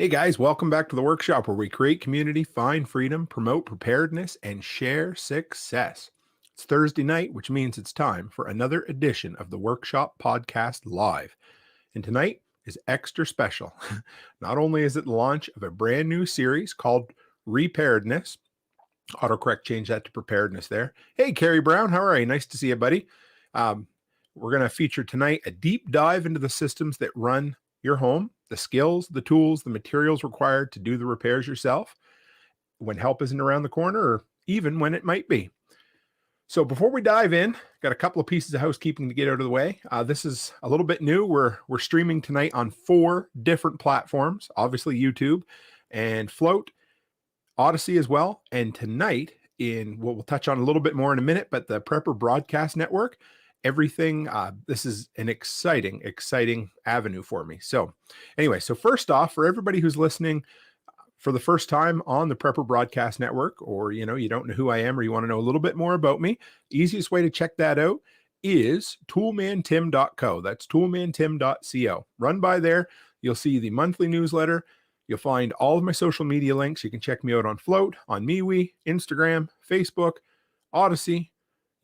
Hey guys, welcome back to the workshop where we create community, find freedom, promote preparedness, and share success. It's Thursday night, which means it's time for another edition of the Workshop Podcast Live. And tonight is extra special. Not only is it the launch of a brand new series called Preparedness, autocorrect change that to preparedness there. Hey, Carrie Brown, how are you? Nice to see you, buddy. We're going to feature tonight a deep dive into the systems that run your home, the skills, the tools, the materials required to do the repairs yourself when help isn't around the corner or even when it might be. So before we dive in, got a couple of pieces of housekeeping to get out of the way. This is a little bit new. We're streaming tonight on 4 different platforms, obviously YouTube and Float, Odyssey as well. And tonight in what we'll touch on a little bit more in a minute, but the Prepper Broadcast Network, everything. This is an exciting avenue for me. So anyway, so first off, for everybody who's listening for the first time on the Prepper Broadcast Network, or you don't know who I am, or you want to know a little bit more about me, easiest way to check that out is toolmantim.co. That's toolmantim.co. Run by there. You'll see the monthly newsletter. You'll find all of my social media links. You can check me out on Float, on MeWe, Instagram, Facebook, Odyssey,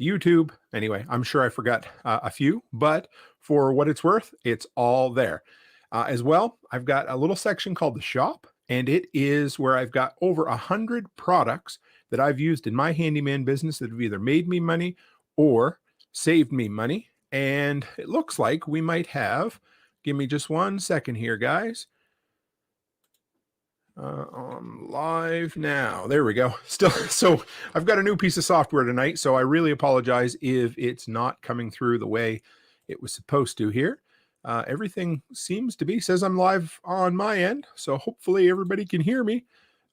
YouTube. Anyway, I'm sure I forgot a few, but for what it's worth, it's all there. As well, I've got a little section called the shop, and it is where I've got over 100 products that I've used in my handyman business that have either made me money or saved me money. And it looks like we might have, give me just one second here, guys. On live now. There we go. Still, so I've got a new piece of software tonight, so I really apologize if it's not coming through the way it was supposed to here. Everything seems to be, says I'm live on my end, so hopefully everybody can hear me.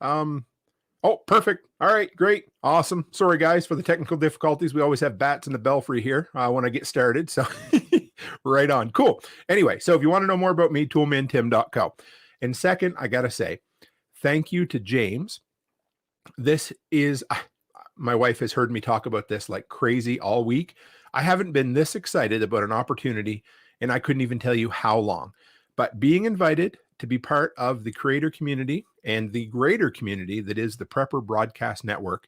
Oh, perfect. All right, great. Awesome. Sorry, guys, for the technical difficulties. We always have bats in the belfry here when I get started, so right on. Cool. Anyway, so if you want to know more about me, toolmantim.co. And second, I got to say, thank you to James. This is, my wife has heard me talk about this like crazy all week. I haven't been this excited about an opportunity, and I couldn't even tell you how long. But being invited to be part of the creator community and the greater community that is the Prepper Broadcast Network,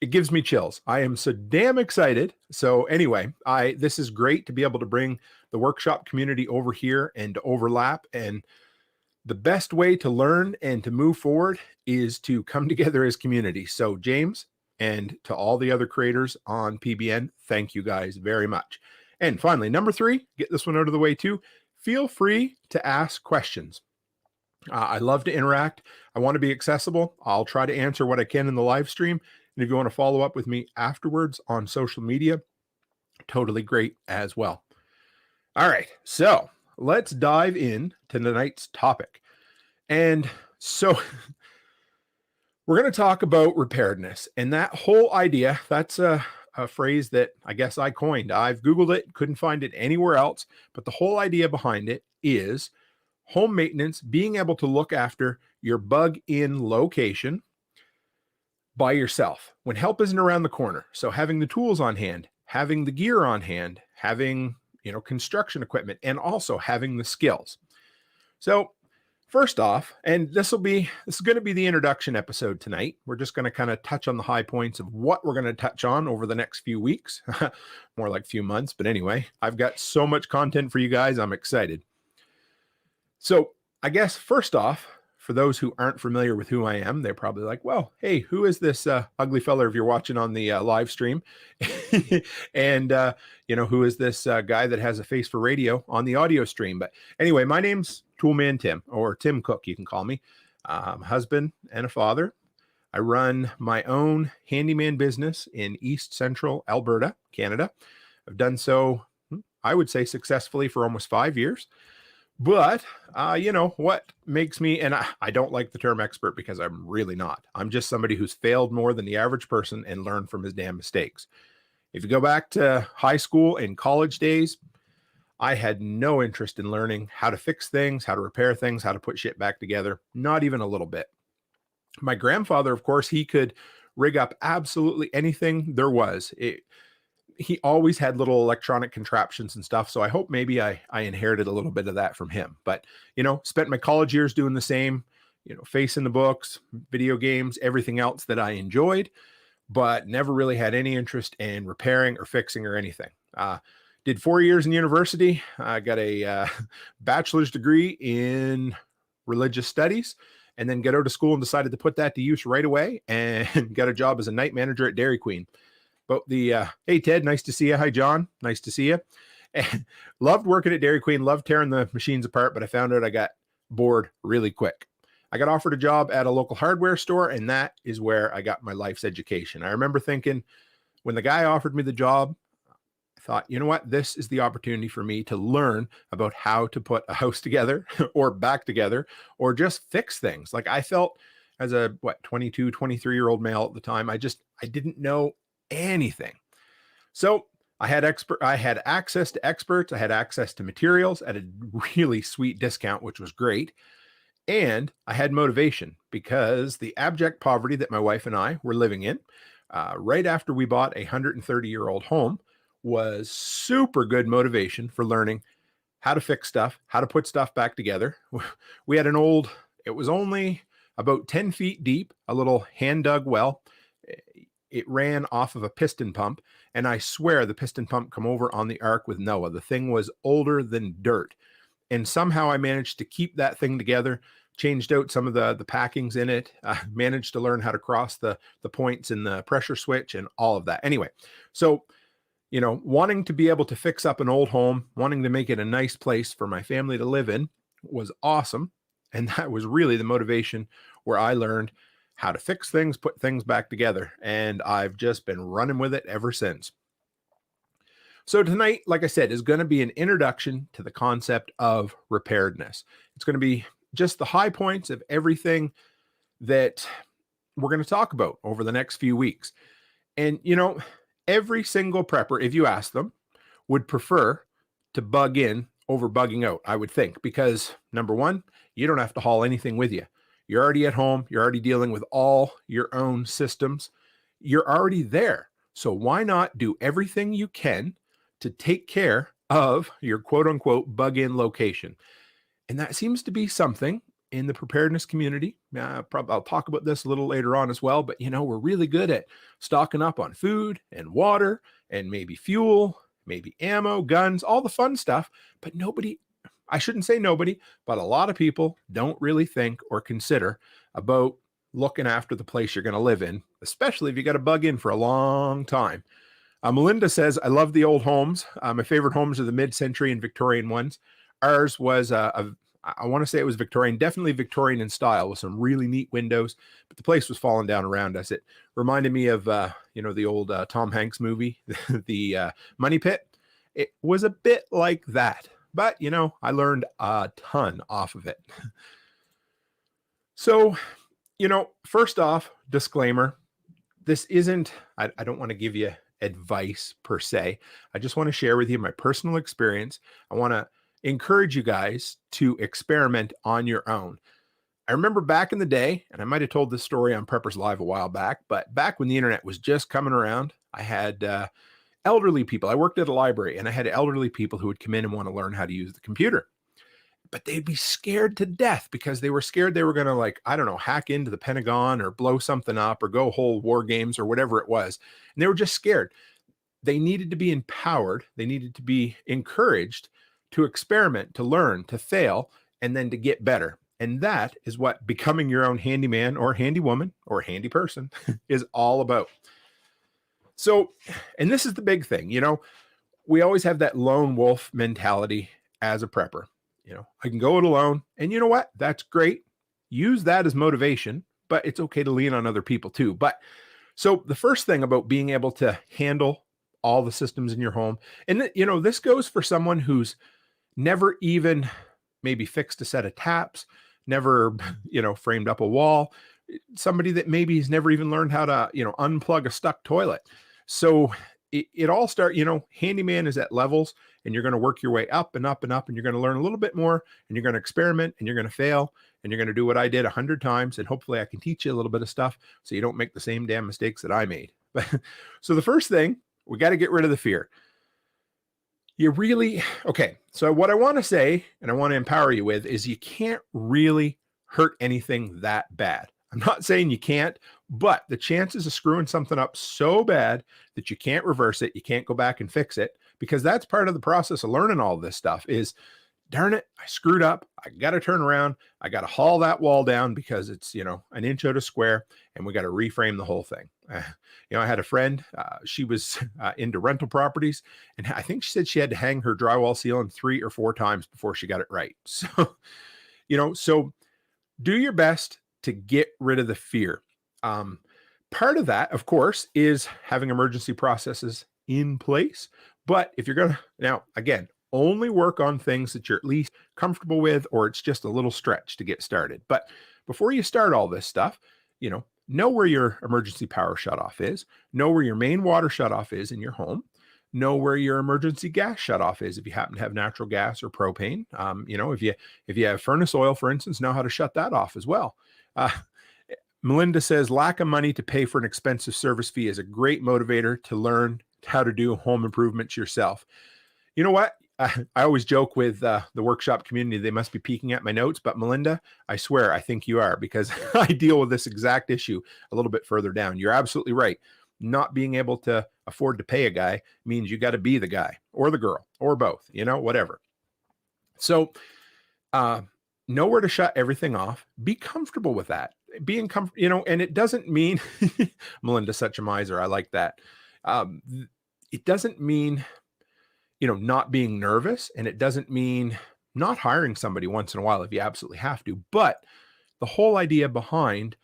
it gives me chills. I am so damn excited. So anyway, this is great to be able to bring the workshop community over here and to overlap. And the best way to learn and to move forward is to come together as community. So James, and to all the other creators on PBN, thank you guys very much. And finally, number 3, get this one out of the way too. Feel free to ask questions. I love to interact. I want to be accessible. I'll try to answer what I can in the live stream. And if you want to follow up with me afterwards on social media, totally great as well. All right, so let's dive in to tonight's topic. And so we're going to talk about preparedness, and that whole idea, that's a phrase that I guess I coined. I've Googled it, couldn't find it anywhere else, but the whole idea behind it is home maintenance, being able to look after your bug-in location by yourself when help isn't around the corner. So having the tools on hand, having the gear on hand, having construction equipment, and also having the skills. So first off, and this is going to be the introduction episode tonight. We're just going to kind of touch on the high points of what we're going to touch on over the next few weeks, more like few months. But anyway, I've got so much content for you guys. I'm excited. So I guess first off, for those who aren't familiar with who I am, they're probably like, well, hey, who is this ugly fella if you're watching on the live stream? And, who is this guy that has a face for radio on the audio stream? But anyway, my name's Toolman Tim, or Tim Cook, you can call me. I'm a husband and a father. I run my own handyman business in East Central Alberta, Canada. I've done so, I would say, successfully for almost 5 years. But, what makes me, and I don't like the term expert because I'm really not. I'm just somebody who's failed more than the average person and learned from his damn mistakes. If you go back to high school and college days, I had no interest in learning how to fix things, how to repair things, how to put shit back together. Not even a little bit. My grandfather, of course, he could rig up absolutely anything there was. he always had little electronic contraptions and stuff. So I hope maybe I inherited a little bit of that from him. But, spent my college years doing the same, facing the books, video games, everything else that I enjoyed, but never really had any interest in repairing or fixing or anything. Did 4 years in university. I got a bachelor's degree in religious studies, and then got out of school and decided to put that to use right away and got a job as a night manager at Dairy Queen. But hey, Ted, nice to see you. Hi, John. Nice to see you. And loved working at Dairy Queen, loved tearing the machines apart, but I found out I got bored really quick. I got offered a job at a local hardware store, and that is where I got my life's education. I remember thinking when the guy offered me the job, I thought, you know what? This is the opportunity for me to learn about how to put a house together or back together or just fix things. Like I felt as a 22, 23-year-old male at the time, I didn't know anything. So I had access to experts. I had access to materials at a really sweet discount, which was great. And I had motivation because the abject poverty that my wife and I were living in right after we bought a 130-year-old home was super good motivation for learning how to fix stuff, how to put stuff back together. We had it was only about 10 feet deep, a little hand dug well. It ran off of a piston pump, and I swear the piston pump come over on the Ark with Noah. The thing was older than dirt. And somehow I managed to keep that thing together, changed out some of the packings in it, managed to learn how to cross the points in the pressure switch and all of that. Anyway, so, wanting to be able to fix up an old home, wanting to make it a nice place for my family to live in was awesome. And that was really the motivation where I learned how to fix things, put things back together. And I've just been running with it ever since. So tonight, like I said, is going to be an introduction to the concept of preparedness. It's going to be just the high points of everything that we're going to talk about over the next few weeks. And, every single prepper, if you ask them, would prefer to bug in over bugging out, I would think, because number one, you don't have to haul anything with you. You're already at home. You're already dealing with all your own systems. You're already there. So why not do everything you can to take care of your quote unquote bug in location? And that seems to be something in the preparedness community. I'll talk about this a little later on as well, but we're really good at stocking up on food and water and maybe fuel, maybe ammo, guns, all the fun stuff. But I shouldn't say nobody, but a lot of people don't really think or consider about looking after the place you're going to live in, especially if you got to bug in for a long time. Melinda says, I love the old homes. My favorite homes are the mid-century and Victorian ones. Ours was I want to say it was Victorian, definitely Victorian in style with some really neat windows, but the place was falling down around us. It reminded me of, the old Tom Hanks movie, the Money Pit. It was a bit like that, but I learned a ton off of it. So, first off, disclaimer, this isn't, I don't want to give you advice per se. I just want to share with you my personal experience. I want to encourage you guys to experiment on your own. I remember back in the day, and I might have told this story on Preppers Live a while back, but back when the internet was just coming around, I had elderly people. I worked at a library, and I had elderly people who would come in and want to learn how to use the computer. But they'd be scared to death because they were scared they were going to, hack into the Pentagon or blow something up or go whole war games or whatever it was. And they were just scared. They needed to be empowered. They needed to be encouraged to experiment, to learn, to fail, and then to get better. And that is what becoming your own handyman or handy woman or handy person is all about. So, and this is the big thing, we always have that lone wolf mentality as a prepper. I can go it alone. And you know what? That's great. Use that as motivation, but it's okay to lean on other people too. But so the first thing about being able to handle all the systems in your home, and this goes for someone who's never even maybe fixed a set of taps, never, framed up a wall, somebody that maybe has never even learned how to, unplug a stuck toilet. So it all starts, handyman is at levels, and you're going to work your way up and up and up, and you're going to learn a little bit more, and you're going to experiment, and you're going to fail, and you're going to do what I did 100 times. And hopefully I can teach you a little bit of stuff so you don't make the same damn mistakes that I made. But so the first thing we got to get rid of the fear. Okay, so what I want to say and I want to empower you with is you can't really hurt anything that bad. I'm not saying you can't, but the chances of screwing something up so bad that you can't reverse it, you can't go back and fix it, because that's part of the process of learning all this stuff is, darn it, I screwed up. I got to turn around. I got to haul that wall down because it's, an inch out of square, and we got to reframe the whole thing. I had a friend, she was into rental properties, and I think she said she had to hang her drywall ceiling 3 or 4 times before she got it right. So, so do your best to get rid of the fear. Part of that, of course, is having emergency processes in place. But if you're going to, now, again, only work on things that you're at least comfortable with, or it's just a little stretch to get started. But before you start all this stuff, know where your emergency power shutoff is, know where your main water shutoff is in your home, know where your emergency gas shutoff is if you happen to have natural gas or propane. If you have furnace oil, for instance, know how to shut that off as well. Melinda says lack of money to pay for an expensive service fee is a great motivator to learn how to do home improvements yourself. You know what? I always joke with the workshop community, they must be peeking at my notes, but Melinda, I swear, I think you are, because I deal with this exact issue a little bit further down. You're absolutely right. Not being able to afford to pay a guy means you got to be the guy or the girl or both, whatever. So know where to shut everything off. Be comfortable with that. Being comfortable, and it doesn't mean Melinda's such a miser. I like that. It doesn't mean not being nervous, and it doesn't mean not hiring somebody once in a while if you absolutely have to. But the whole idea behind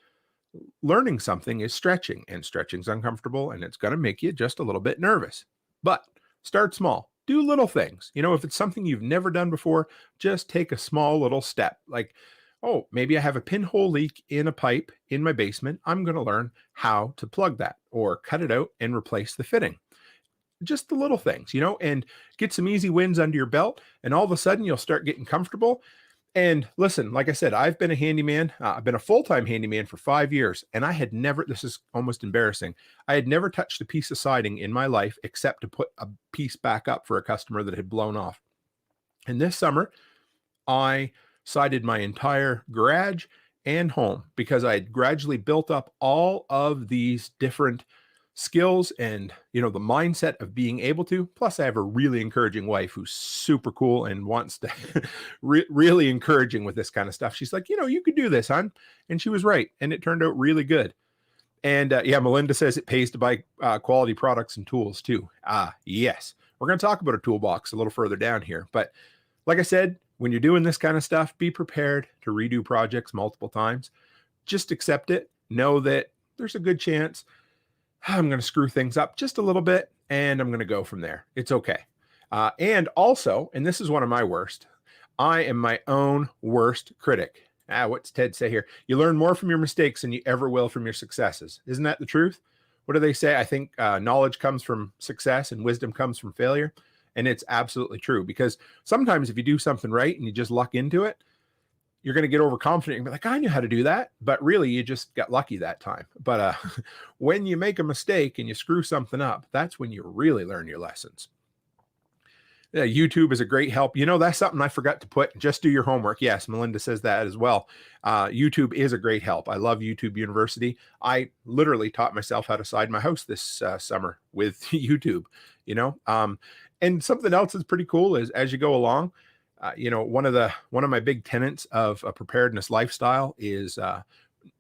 learning something is stretching, and stretching's uncomfortable, and it's going to make you just a little bit nervous. But start small. Do little things. If it's something you've never done before, just take a small little step. Like, oh, maybe I have a pinhole leak in a pipe in my basement. I'm going to learn how to plug that or cut it out and replace the fitting. Just the little things, and get some easy wins under your belt. And all of a sudden you'll start getting comfortable. And listen, like I said, I've been a handyman. I've been a full-time handyman for 5 years, and I had never, this is almost embarrassing, I had never touched a piece of siding in my life except to put a piece back up for a customer that had blown off. And this summer, I sided my entire garage and home because I had gradually built up all of these different skills and, the mindset of being able to. Plus, I have a really encouraging wife who's super cool and wants to really encouraging with this kind of stuff. She's like, you could do this, hon. And she was right. And it turned out really good. And Melinda says it pays to buy quality products and tools too. Yes. We're going to talk about a toolbox a little further down here. But like I said, when you're doing this kind of stuff, be prepared to redo projects multiple times. Just accept it. Know that there's a good chance I'm going to screw things up just a little bit, and I'm going to go from there. It's okay. And also, and this is one of my worst, I am my own worst critic. What's Ted say here? You learn more from your mistakes than you ever will from your successes. Isn't that the truth? What do they say? I think knowledge comes from success and wisdom comes from failure. And it's absolutely true, because sometimes if you do something right and you just luck into it, you're going to get overconfident and be like, I knew how to do that. But really, you just got lucky that time. But when you make a mistake and you screw something up, that's when you really learn your lessons. Yeah, YouTube is a great help. That's something I forgot to put. Just do your homework. Yes, Melinda says that as well. YouTube is a great help. I love YouTube University. I literally taught myself how to side my house this summer with YouTube, and something else that's pretty cool is as you go along, one of my big tenets of a preparedness lifestyle is,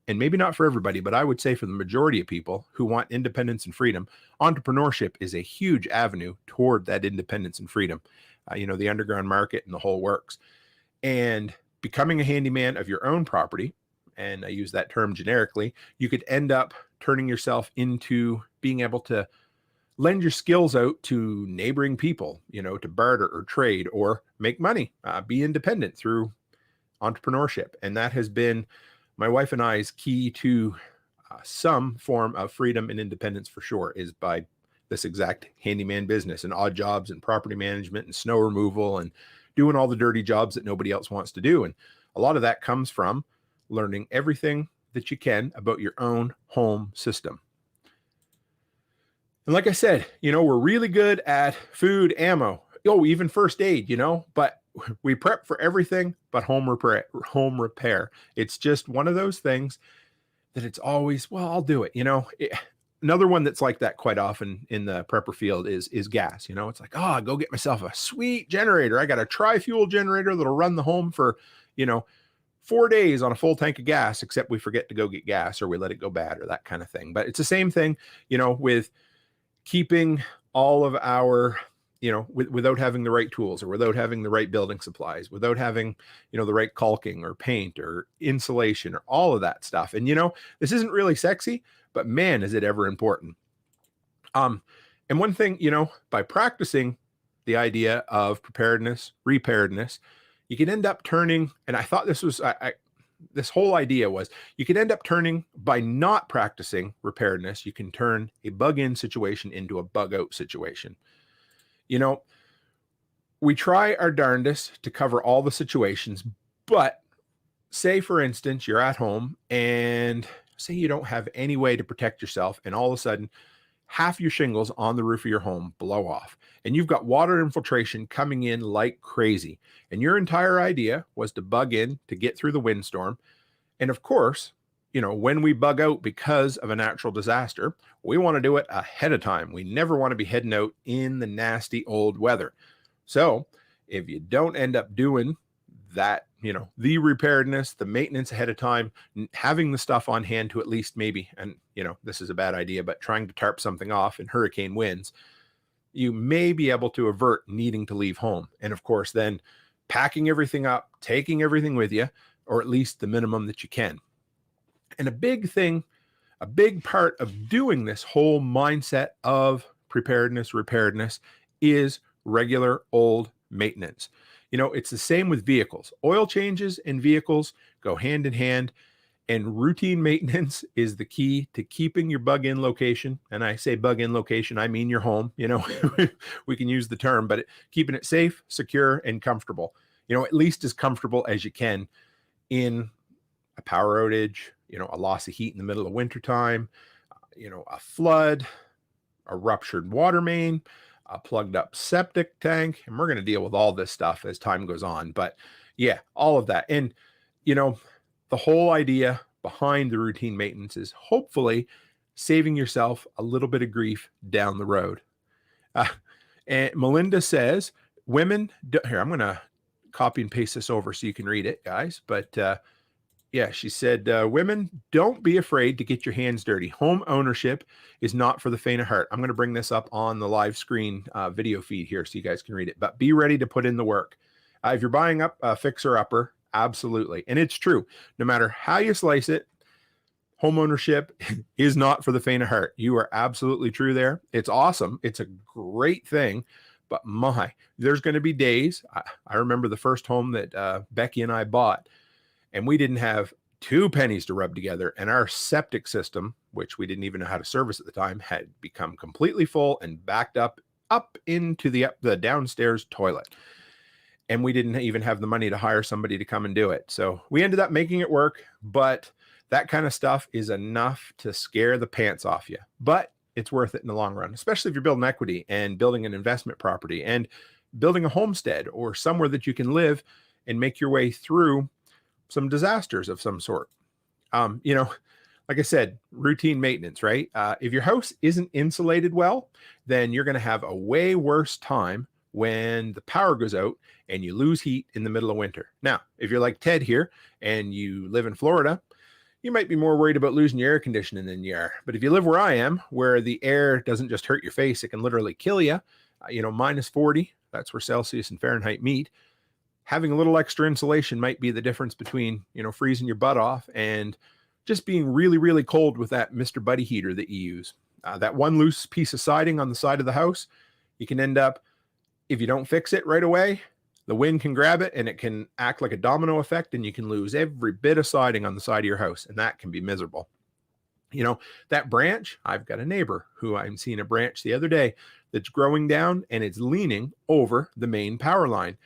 and maybe not for everybody, but I would say for the majority of people who want independence and freedom, entrepreneurship is a huge avenue toward that independence and freedom. The underground market and the whole works. And becoming a handyman of your own property, and I use that term generically, you could end up turning yourself into being able to lend your skills out to neighboring people, to barter or trade or make money, be independent through entrepreneurship. And that has been my wife and I's key to some form of freedom and independence for sure, is by this exact handyman business and odd jobs and property management and snow removal and doing all the dirty jobs that nobody else wants to do. And a lot of that comes from learning everything that you can about your own home system. And like I said, we're really good at food, ammo, even first aid, but we prep for everything but home repair. It's just one of those things that it's always, well, I'll do it. Another one that's like that quite often in the prepper field is gas. It's like, I'll go get myself a sweet generator. I got a tri-fuel generator that'll run the home for, 4 days on a full tank of gas, except we forget to go get gas or we let it go bad or that kind of thing. But it's the same thing, with keeping all of our, without having the right tools or without having the right building supplies, without having, the right caulking or paint or insulation or all of that stuff. And, this isn't really sexy, but man, is it ever important. And one thing, by practicing the idea of preparedness, reparedness, you can end up turning, and I thought this was, this whole idea was you could end up turning, by not practicing preparedness, you can turn a bug-in situation into a bug-out situation. We try our darndest to cover all the situations, but say, for instance, you're at home and say you don't have any way to protect yourself, and all of a sudden, half your shingles on the roof of your home blow off, and you've got water infiltration coming in like crazy. And your entire idea was to bug in to get through the windstorm. And of course, when we bug out because of a natural disaster, we want to do it ahead of time. We never want to be heading out in the nasty old weather. So if you don't end up doing that, the preparedness, the maintenance ahead of time, having the stuff on hand to at least maybe, and this is a bad idea, but trying to tarp something off in hurricane winds, you may be able to avert needing to leave home. And of course, then packing everything up, taking everything with you, or at least the minimum that you can. And a big thing, a big part of doing this whole mindset of preparedness, reparedness is regular old maintenance. It's the same with vehicles. Oil changes and vehicles go hand in hand, and routine maintenance is the key to keeping your bug-in location. And I say bug-in location, I mean your home. We can use the term, but keeping it safe, secure, and comfortable. At least as comfortable as you can in a power outage, a loss of heat in the middle of wintertime, a flood, a ruptured water main, a plugged up septic tank. And we're going to deal with all this stuff as time goes on. But yeah, all of that. And, the whole idea behind the routine maintenance is hopefully saving yourself a little bit of grief down the road. And Melinda says, women, here, I'm going to copy and paste this over so you can read it, guys. But yeah, she said, women, don't be afraid to get your hands dirty. Home ownership is not for the faint of heart. I'm going to bring this up on the live screen video feed here so you guys can read it. But be ready to put in the work. If you're buying up a fixer-upper, absolutely. And it's true. No matter how you slice it, home ownership is not for the faint of heart. You are absolutely true there. It's awesome. It's a great thing. But there's going to be days. I remember the first home that Becky and I bought, and we didn't have 2 pennies to rub together. And our septic system, which we didn't even know how to service at the time, had become completely full and backed up into the downstairs toilet. And we didn't even have the money to hire somebody to come and do it. So we ended up making it work, but that kind of stuff is enough to scare the pants off you. But it's worth it in the long run, especially if you're building equity and building an investment property and building a homestead or somewhere that you can live and make your way through some disasters of some sort. Like I said, routine maintenance, right? If your house isn't insulated well, then you're going to have a way worse time when the power goes out and you lose heat in the middle of winter. Now, if you're like Ted here and you live in Florida, you might be more worried about losing your air conditioning than you are. But if you live where I am, where the air doesn't just hurt your face, it can literally kill you, minus 40, that's where Celsius and Fahrenheit meet. Having a little extra insulation might be the difference between, freezing your butt off and just being really, really cold with that Mr. Buddy heater that you use. That one loose piece of siding on the side of the house, you can end up, if you don't fix it right away, the wind can grab it and it can act like a domino effect, and you can lose every bit of siding on the side of your house, and that can be miserable. That branch, I've got a neighbor who I'm seeing a branch the other day that's growing down and it's leaning over the main power line.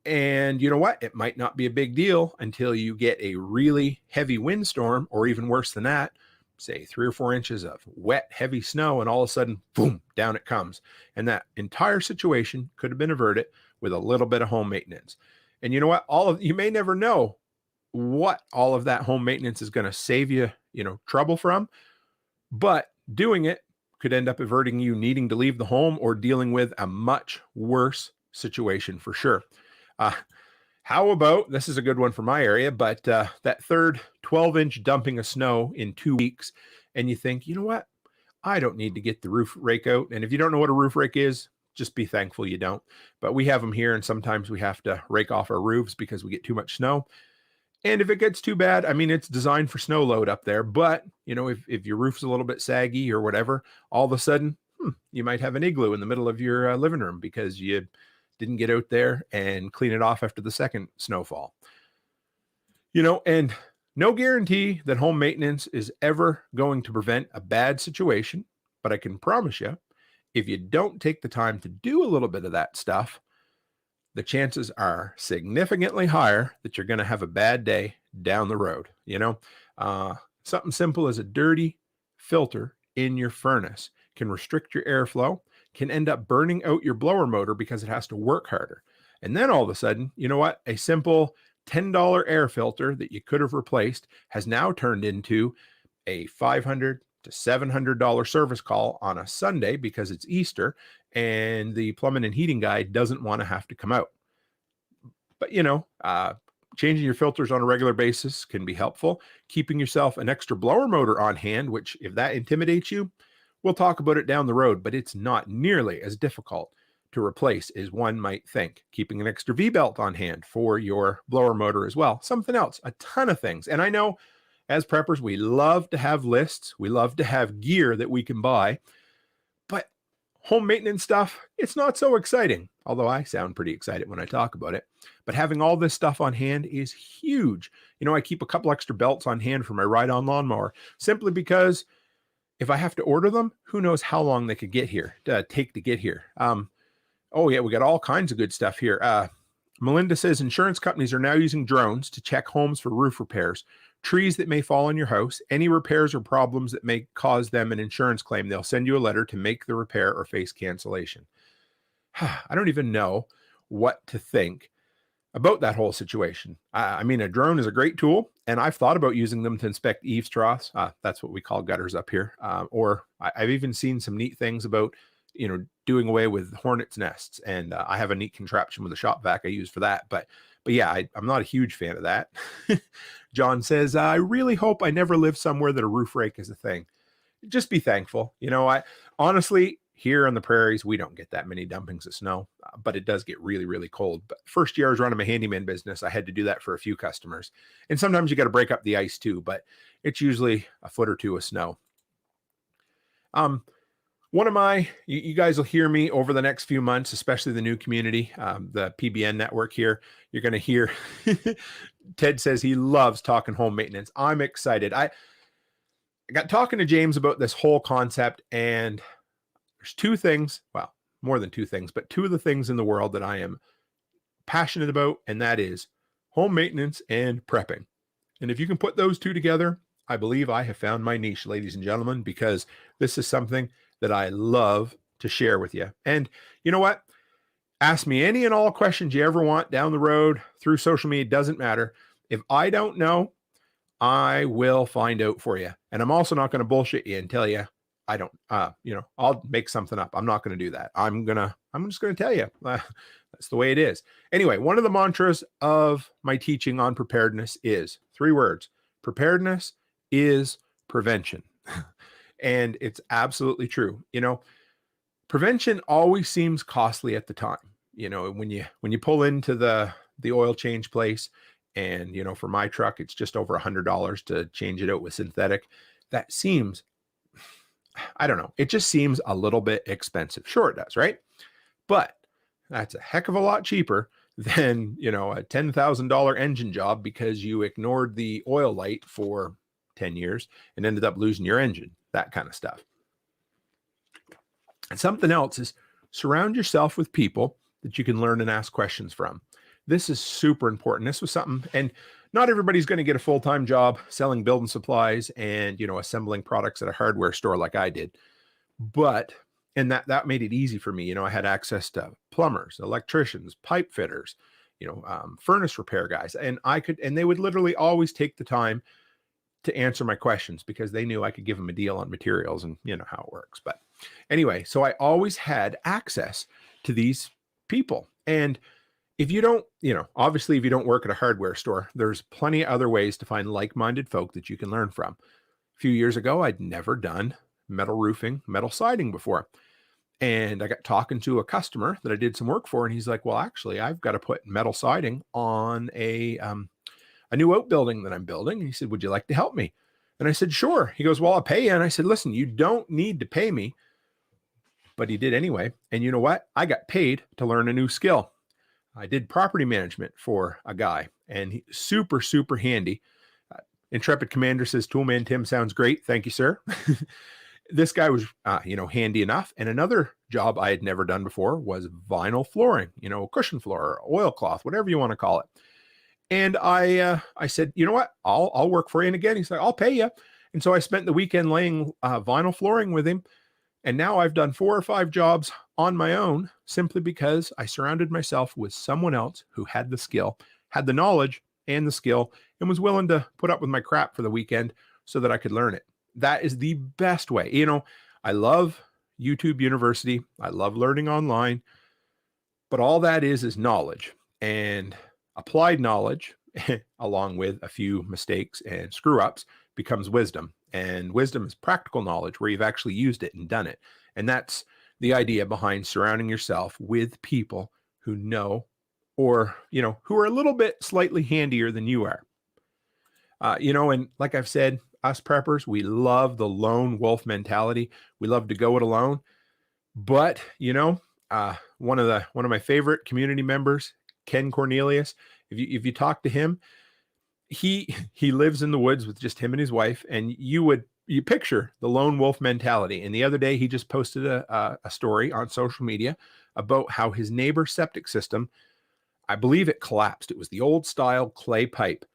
And you know what? It might not be a big deal until you get a really heavy windstorm, or even worse than that, say 3 or 4 inches of wet, heavy snow, and all of a sudden, boom, down it comes. And that entire situation could have been averted with a little bit of home maintenance. And you know what? You may never know what all of that home maintenance is going to save you, trouble from, but doing it could end up averting you needing to leave the home or dealing with a much worse situation for sure. How about, this is a good one for my area, but that third 12-inch dumping of snow in 2 weeks, and you think, you know what? I don't need to get the roof rake out. And if you don't know what a roof rake is, just be thankful you don't. But we have them here, and sometimes we have to rake off our roofs because we get too much snow. And if it gets too bad, I mean, it's designed for snow load up there. But, if your roof's a little bit saggy or whatever, all of a sudden, you might have an igloo in the middle of your living room because you didn't get out there and clean it off after the second snowfall. And no guarantee that home maintenance is ever going to prevent a bad situation. But I can promise you, if you don't take the time to do a little bit of that stuff, the chances are significantly higher that you're going to have a bad day down the road. Something simple as a dirty filter in your furnace can restrict your airflow, can end up burning out your blower motor because it has to work harder. And then all of a sudden, you know what? A simple $10 air filter that you could have replaced has now turned into a $500 to $700 service call on a Sunday because it's Easter and the plumbing and heating guy doesn't want to have to come out. But, changing your filters on a regular basis can be helpful. Keeping yourself an extra blower motor on hand, which if that intimidates you, we'll talk about it down the road, but it's not nearly as difficult to replace as one might think. Keeping an extra V-belt on hand for your blower motor as well. Something else, a ton of things. And I know as preppers, we love to have lists. We love to have gear that we can buy. But home maintenance stuff, it's not so exciting. Although I sound pretty excited when I talk about it. But having all this stuff on hand is huge. I keep a couple extra belts on hand for my ride-on lawnmower simply because if I have to order them, who knows how long they could take to get here. Oh yeah, we got all kinds of good stuff here. Melinda says insurance companies are now using drones to check homes for roof repairs, trees that may fall on your house, any repairs or problems that may cause them an insurance claim. They'll send you a letter to make the repair or face cancellation. I don't even know what to think about that whole situation. I mean, a drone is a great tool, and I've thought about using them to inspect eaves troughs. That's what we call gutters up here. Or I've even seen some neat things about, doing away with hornets' nests. And I have a neat contraption with a shop vac I use for that. But yeah, I'm not a huge fan of that. John says, I really hope I never live somewhere that a roof rake is a thing. Just be thankful. I honestly, here on the prairies, we don't get that many dumpings of snow, but it does get really, really cold. But first year I was running my handyman business, I had to do that for a few customers. And sometimes you got to break up the ice too, but it's usually a foot or two of snow. You guys will hear me over the next few months, especially the new community, the PBN network here. You're going to hear Ted says he loves talking home maintenance. I'm excited. I got talking to James about this whole concept, and there's two things, well, more than two things, but two of the things in the world that I am passionate about, and that is home maintenance and prepping. And if you can put those two together, I believe I have found my niche, ladies and gentlemen, because this is something that I love to share with you. And you know what? Ask me any and all questions you ever want down the road through social media. It doesn't matter. If I don't know, I will find out for you. And I'm also not going to bullshit you and tell you I don't, I'll make something up. I'm not going to do that. I'm just going to tell you. That's the way it is. Anyway, one of the mantras of my teaching on preparedness is 3 words. Preparedness is prevention. And it's absolutely true. Prevention always seems costly at the time. When you pull into the oil change place and, for my truck, it's just over $100 to change it out with synthetic. That seems, I don't know. It just seems a little bit expensive. Sure it does, right? But that's a heck of a lot cheaper than, a $10,000 engine job because you ignored the oil light for 10 years and ended up losing your engine, that kind of stuff. And something else is surround yourself with people that you can learn and ask questions from. This is super important. This was something, and not everybody's going to get a full-time job selling building supplies and, assembling products at a hardware store like I did. But, and that made it easy for me. I had access to plumbers, electricians, pipe fitters, furnace repair guys, and they would literally always take the time to answer my questions because they knew I could give them a deal on materials, and you know how it works. But anyway, so I always had access to these people. And if you don't, obviously if you don't work at a hardware store, there's plenty of other ways to find like-minded folk that you can learn from. A few years ago, I'd never done metal roofing, metal siding before. And I got talking to a customer that I did some work for, and he's like, well, actually, I've got to put metal siding on a new outbuilding that I'm building. And he said, would you like to help me? And I said, sure. He goes, well, I'll pay you. And I said, listen, you don't need to pay me. But he did anyway. And you know what? I got paid to learn a new skill. I did property management for a guy, and he's super, super handy. Intrepid Commander says, Toolman Tim sounds great. Thank you, sir. This guy was, handy enough. And another job I had never done before was vinyl flooring, cushion floor, or oilcloth, whatever you want to call it. And I said, you know what? I'll work for you. And again, he's like, I'll pay you. And so I spent the weekend laying vinyl flooring with him. And now I've done 4 or 5 jobs on my own simply because I surrounded myself with someone else who had the skill, had the knowledge and the skill, and was willing to put up with my crap for the weekend so that I could learn it. That is the best way. I love YouTube University. I love learning online, but all that is knowledge, and applied knowledge along with a few mistakes and screw ups becomes wisdom. And wisdom is practical knowledge where you've actually used it and done it. And that's the idea behind surrounding yourself with people who know, or, who are a little bit slightly handier than you are. And like I've said, us preppers, we love the lone wolf mentality. We love to go it alone. But, one of my favorite community members, Ken Cornelius, if you talk to him, he lives in the woods with just him and his wife, and you picture the lone wolf mentality. And the other day he just posted a story on social media about how his neighbor's septic system, I believe it collapsed. It was the old style clay pipe,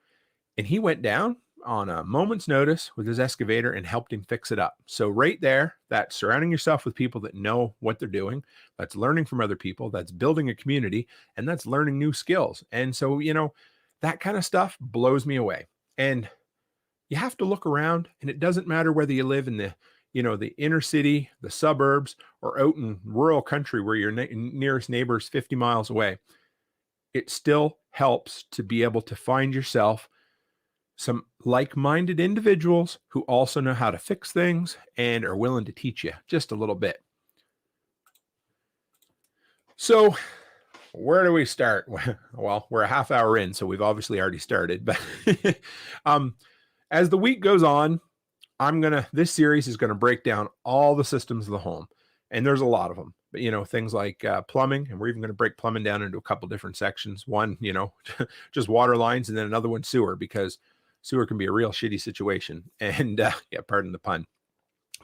and he went down on a moment's notice with his excavator and helped him fix it up. So right there, that's surrounding yourself with people that know what they're doing. That's learning from other people. That's building a community, and that's learning new skills. And so, that kind of stuff blows me away. And you have to look around, and it doesn't matter whether you live in the inner city, the suburbs, or out in rural country where your nearest neighbor is 50 miles away. It still helps to be able to find yourself some like-minded individuals who also know how to fix things and are willing to teach you just a little bit. So where do we start? Well, we're a half hour in, so we've obviously already started. But as the week goes on, this series is going to break down all the systems of the home. And there's a lot of them. But, things like plumbing, and we're even going to break plumbing down into a couple different sections. One, just water lines, and then another one, sewer, because sewer can be a real shitty situation. And pardon the pun.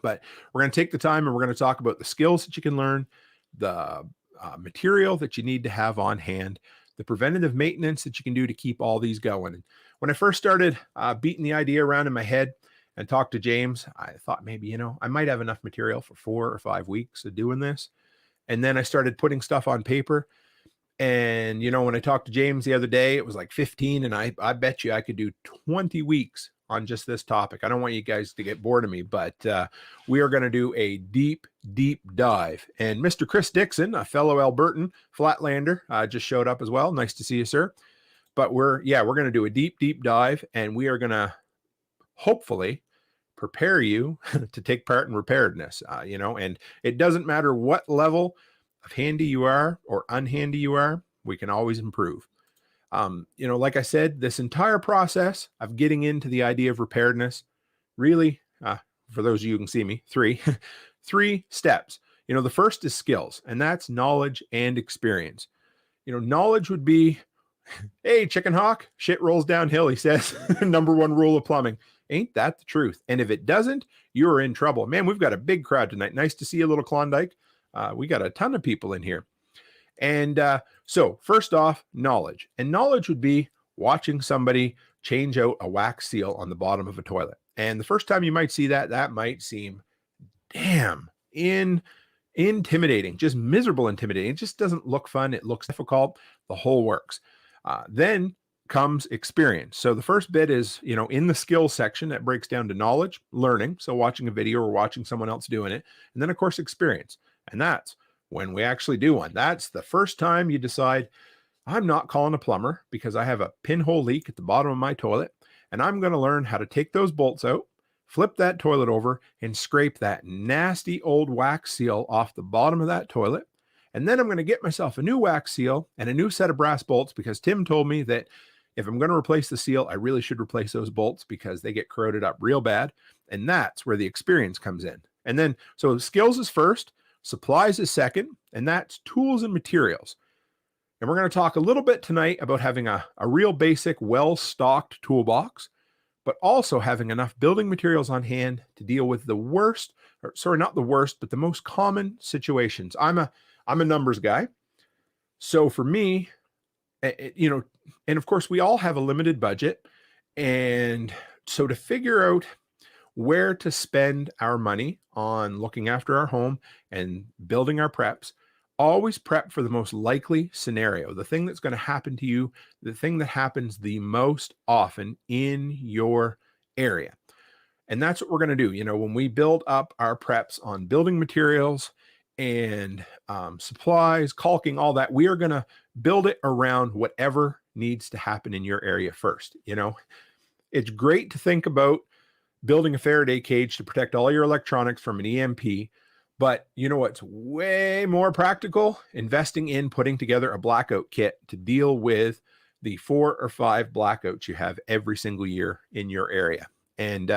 But we're going to take the time and we're going to talk about the skills that you can learn, the material that you need to have on hand, the preventative maintenance that you can do to keep all these going. And when I first started beating the idea around in my head and talked to James, I thought maybe, I might have enough material for 4 or 5 weeks of doing this. And then I started putting stuff on paper. And, when I talked to James the other day, it was like 15. And I bet you I could do 20 weeks on just this topic. I don't want you guys to get bored of me, but we are going to do a deep, deep dive. And Mr. Chris Dixon, a fellow Albertan Flatlander, just showed up as well. Nice to see you, sir. But we're going to do a deep, deep dive, and we are going to hopefully prepare you to take part in preparedness, and it doesn't matter what level of handy you are or unhandy you are, we can always improve. Like I said, this entire process of getting into the idea of preparedness, really, for those of you who can see me, 3 steps. The first is skills, and that's knowledge and experience. Knowledge would be, hey, chicken hawk, shit rolls downhill, he says. Number 1 rule of plumbing. Ain't that the truth? And if it doesn't, you're in trouble. Man, we've got a big crowd tonight. Nice to see you, little Klondike. We got a ton of people in here. And so first off, knowledge. And knowledge would be watching somebody change out a wax seal on the bottom of a toilet. And the first time you might see that, that might seem damn intimidating, just miserable intimidating. It just doesn't look fun. It looks difficult, the whole works. Then comes experience. So the first bit is, in the skills section that breaks down to knowledge, learning. So watching a video or watching someone else doing it. And then of course, experience. And that's when we actually do one. That's the first time you decide, I'm not calling a plumber because I have a pinhole leak at the bottom of my toilet. And I'm going to learn how to take those bolts out, flip that toilet over, and scrape that nasty old wax seal off the bottom of that toilet. And then I'm going to get myself a new wax seal and a new set of brass bolts because Tim told me that if I'm going to replace the seal, I really should replace those bolts because they get corroded up real bad. And that's where the experience comes in. And then, so skills is first, supplies is second, and that's tools and materials. And we're going to talk a little bit tonight about having a real basic, well-stocked toolbox, but also having enough building materials on hand to deal with the worst, or sorry, not the worst, but the most common situations. I'm a numbers guy. So for me, and of course we all have a limited budget. And so to figure out where to spend our money on looking after our home and building our preps, always prep for the most likely scenario, the thing that's going to happen to you, the thing that happens the most often in your area. And that's what we're going to do. When we build up our preps on building materials and supplies, caulking, all that, we are going to build it around whatever needs to happen in your area first. It's great to think about building a Faraday cage to protect all your electronics from an EMP. But what's way more practical? Investing in putting together a blackout kit to deal with the 4 or 5 blackouts you have every single year in your area. And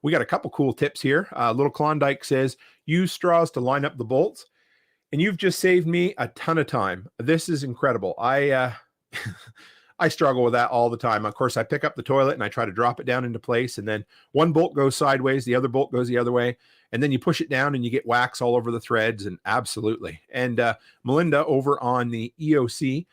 we got a couple cool tips here. Little Klondike says, use straws to line up the bolts. And you've just saved me a ton of time. This is incredible. I struggle with that all the time. Of course, I pick up the toilet and I try to drop it down into place. And then one bolt goes sideways, the other bolt goes the other way. And then you push it down and you get wax all over the threads. And absolutely. And Melinda over on the EOC,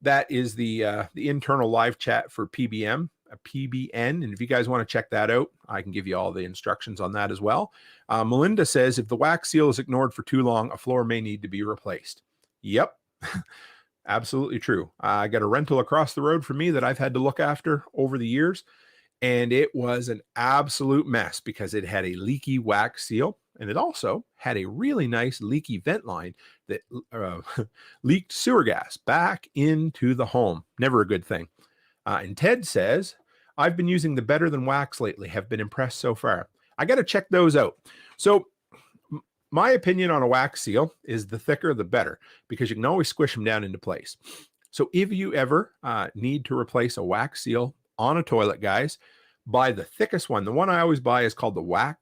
that is the internal live chat for PBM, a PBN. And if you guys want to check that out, I can give you all the instructions on that as well. Melinda says, if the wax seal is ignored for too long, a floor may need to be replaced. Yep. Absolutely true. I got a rental across the road from me that I've had to look after over the years. And it was an absolute mess because it had a leaky wax seal. And it also had a really nice leaky vent line that leaked sewer gas back into the home. Never a good thing. And Ted says, I've been using the Better Than Wax lately. Have been impressed so far. I got to check those out. So my opinion on a wax seal is the thicker, the better, because you can always squish them down into place. So if you ever need to replace a wax seal on a toilet, guys, buy the thickest one. The one I always buy is called the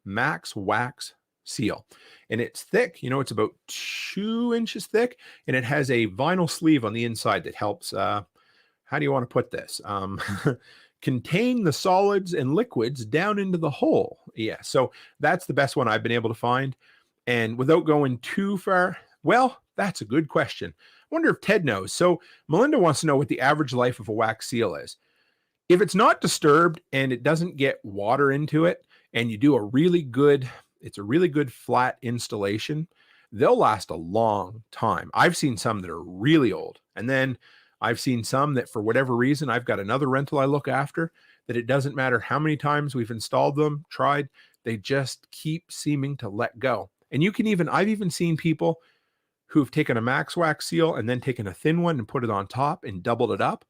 Max Wax Seal. And it's thick, it's about 2 inches thick, and it has a vinyl sleeve on the inside that helps, how do you want to put this? Contain the solids and liquids down into the hole. Yeah, so that's the best one I've been able to find. And without going too far, well, that's a good question. I wonder if Ted knows. So Melinda wants to know what the average life of a wax seal is. If it's not disturbed and it doesn't get water into it, and you do it's a really good flat installation, they'll last a long time. I've seen some that are really old. And then I've seen some that for whatever reason, I've got another rental I look after that it doesn't matter how many times we've installed them, tried, they just keep seeming to let go. And I've even seen people who've taken a Max Wax seal and then taken a thin one and put it on top and doubled it up.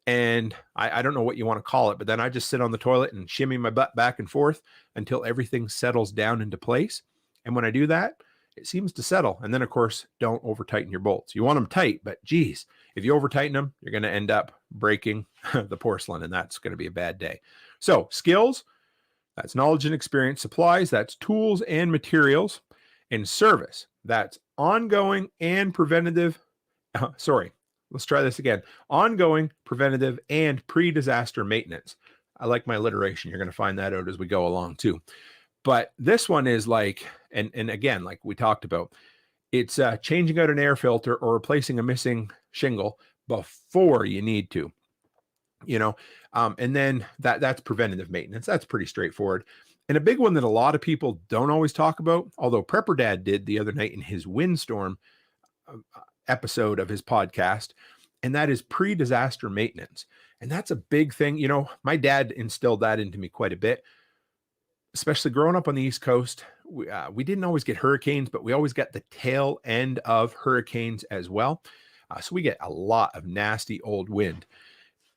And I don't know what you want to call it, but then I just sit on the toilet and shimmy my butt back and forth until everything settles down into place. And when I do that, it seems to settle. And then, of course, don't over tighten your bolts. You want them tight, but geez, if you over tighten them, you're going to end up breaking the porcelain, and that's going to be a bad day. So skills, that's knowledge and experience. Supplies, that's tools and materials. And service, that's ongoing and preventative. Let's try this again. Ongoing, preventative, and pre-disaster maintenance. I like my alliteration. You're going to find that out as we go along too. But this one is like, and again, like we talked about, It's changing out an air filter or replacing a missing shingle before you need to, and then that's preventative maintenance. That's pretty straightforward. And a big one that a lot of people don't always talk about, although Prepper Dad did the other night in his windstorm episode of his podcast, and that is pre-disaster maintenance. And that's a big thing. My dad instilled that into me quite a bit, especially growing up on the East Coast. We didn't always get hurricanes, but we always got the tail end of hurricanes as well. So we get a lot of nasty old wind.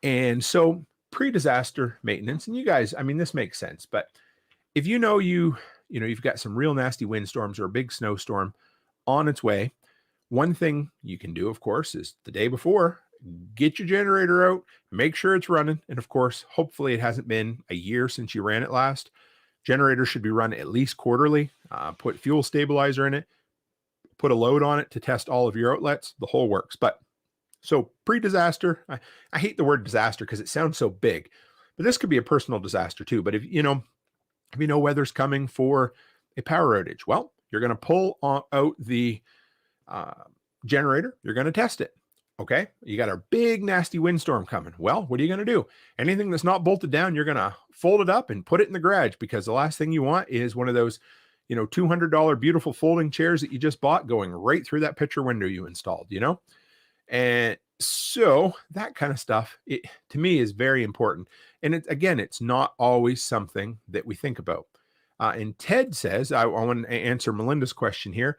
And so pre-disaster maintenance, and you guys, I mean, this makes sense, but if you've got some real nasty windstorms or a big snowstorm on its way, one thing you can do, of course, is the day before, get your generator out, make sure it's running. And of course, hopefully it hasn't been a year since you ran it last. Generator should be run at least quarterly. Put fuel stabilizer in it, put a load on it to test all of your outlets, the whole works. But so pre-disaster, I hate the word disaster because it sounds so big, but this could be a personal disaster too. But if you know weather's coming for a power outage, well, you're going to pull out the generator. You're going to test it. Okay. You got a big nasty windstorm coming. Well, what are you going to do? Anything that's not bolted down, you're going to fold it up and put it in the garage, because the last thing you want is one of those, $200 beautiful folding chairs that you just bought going right through that picture window you installed, And so that kind of stuff, to me, is very important. And it's not always something that we think about. And Ted says, I want to answer Melinda's question here.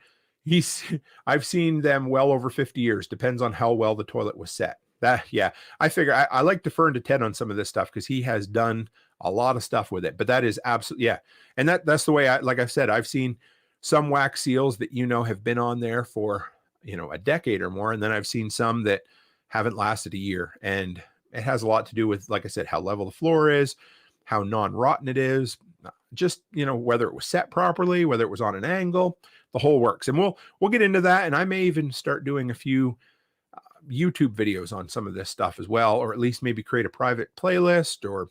I've seen them well over 50 years. Depends on how well the toilet was set. I figure I like deferring to Ted on some of this stuff because he has done a lot of stuff with it. But that is absolutely, yeah. And that's the way like I said, I've seen some wax seals that have been on there for a decade or more, and then I've seen some that haven't lasted a year. And it has a lot to do with, like I said, how level the floor is, how non-rotten it is, just whether it was set properly, whether it was on an angle, the whole works. And we'll get into that, and I may even start doing a few YouTube videos on some of this stuff as well, or at least maybe create a private playlist, or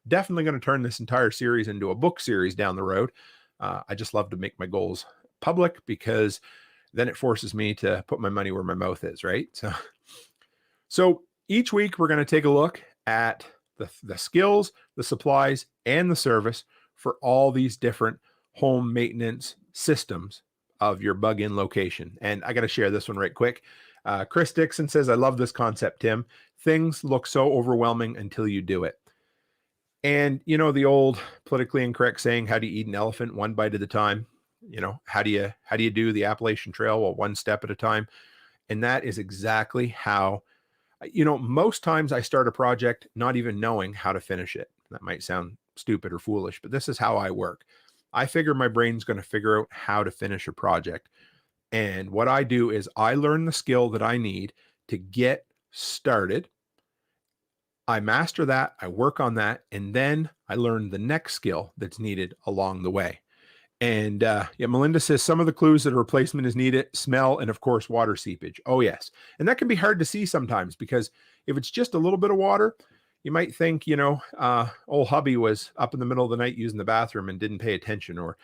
definitely going to turn this entire series into a book series down the road. I just love to make my goals public, because then it forces me to put my money where my mouth is, right? So each week we're going to take a look at the skills, the supplies, and the service for all these different home maintenance systems of your bug-in location. And I got to share this one right quick. Chris Dixon says, I love this concept, Tim. Things look so overwhelming until you do it. And the old politically incorrect saying, how do you eat an elephant? One bite at a time. How do you do the Appalachian Trail? Well, one step at a time. And that is exactly how, most times I start a project not even knowing how to finish it. That might sound stupid or foolish, but this is how I work. I figure my brain's going to figure out how to finish a project. And what I do is I learn the skill that I need to get started. I master that, I work on that, and then I learn the next skill that's needed along the way. And Melinda says some of the clues that a replacement is needed: smell, and of course, water seepage. Oh, yes. And that can be hard to see sometimes, because if it's just a little bit of water, you might think, old hubby was up in the middle of the night using the bathroom and didn't pay attention. Or,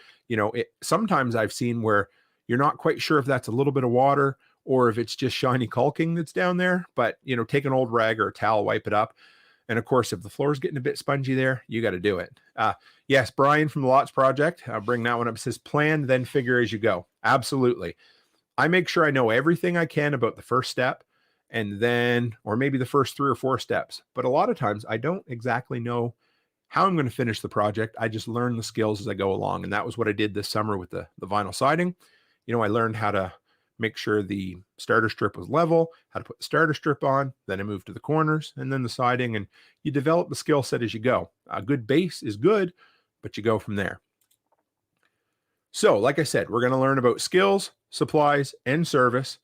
sometimes I've seen where you're not quite sure if that's a little bit of water or if it's just shiny caulking that's down there. But, take an old rag or a towel, wipe it up. And of course, if the floor's getting a bit spongy there, you got to do it. Yes, Brian from the Lots Project, I'll bring that one up. It says plan, then figure as you go. Absolutely. I make sure I know everything I can about the first step, and then, or maybe the first 3 or 4 steps. But a lot of times I don't exactly know how I'm going to finish the project. I just learn the skills as I go along. And that was what I did this summer with the vinyl siding. I learned how to make sure the starter strip was level, how to put the starter strip on. Then I moved to the corners and then the siding, and you develop the skill set as you go. A good base is good, but you go from there. So, like I said, we're going to learn about skills, supplies, and service,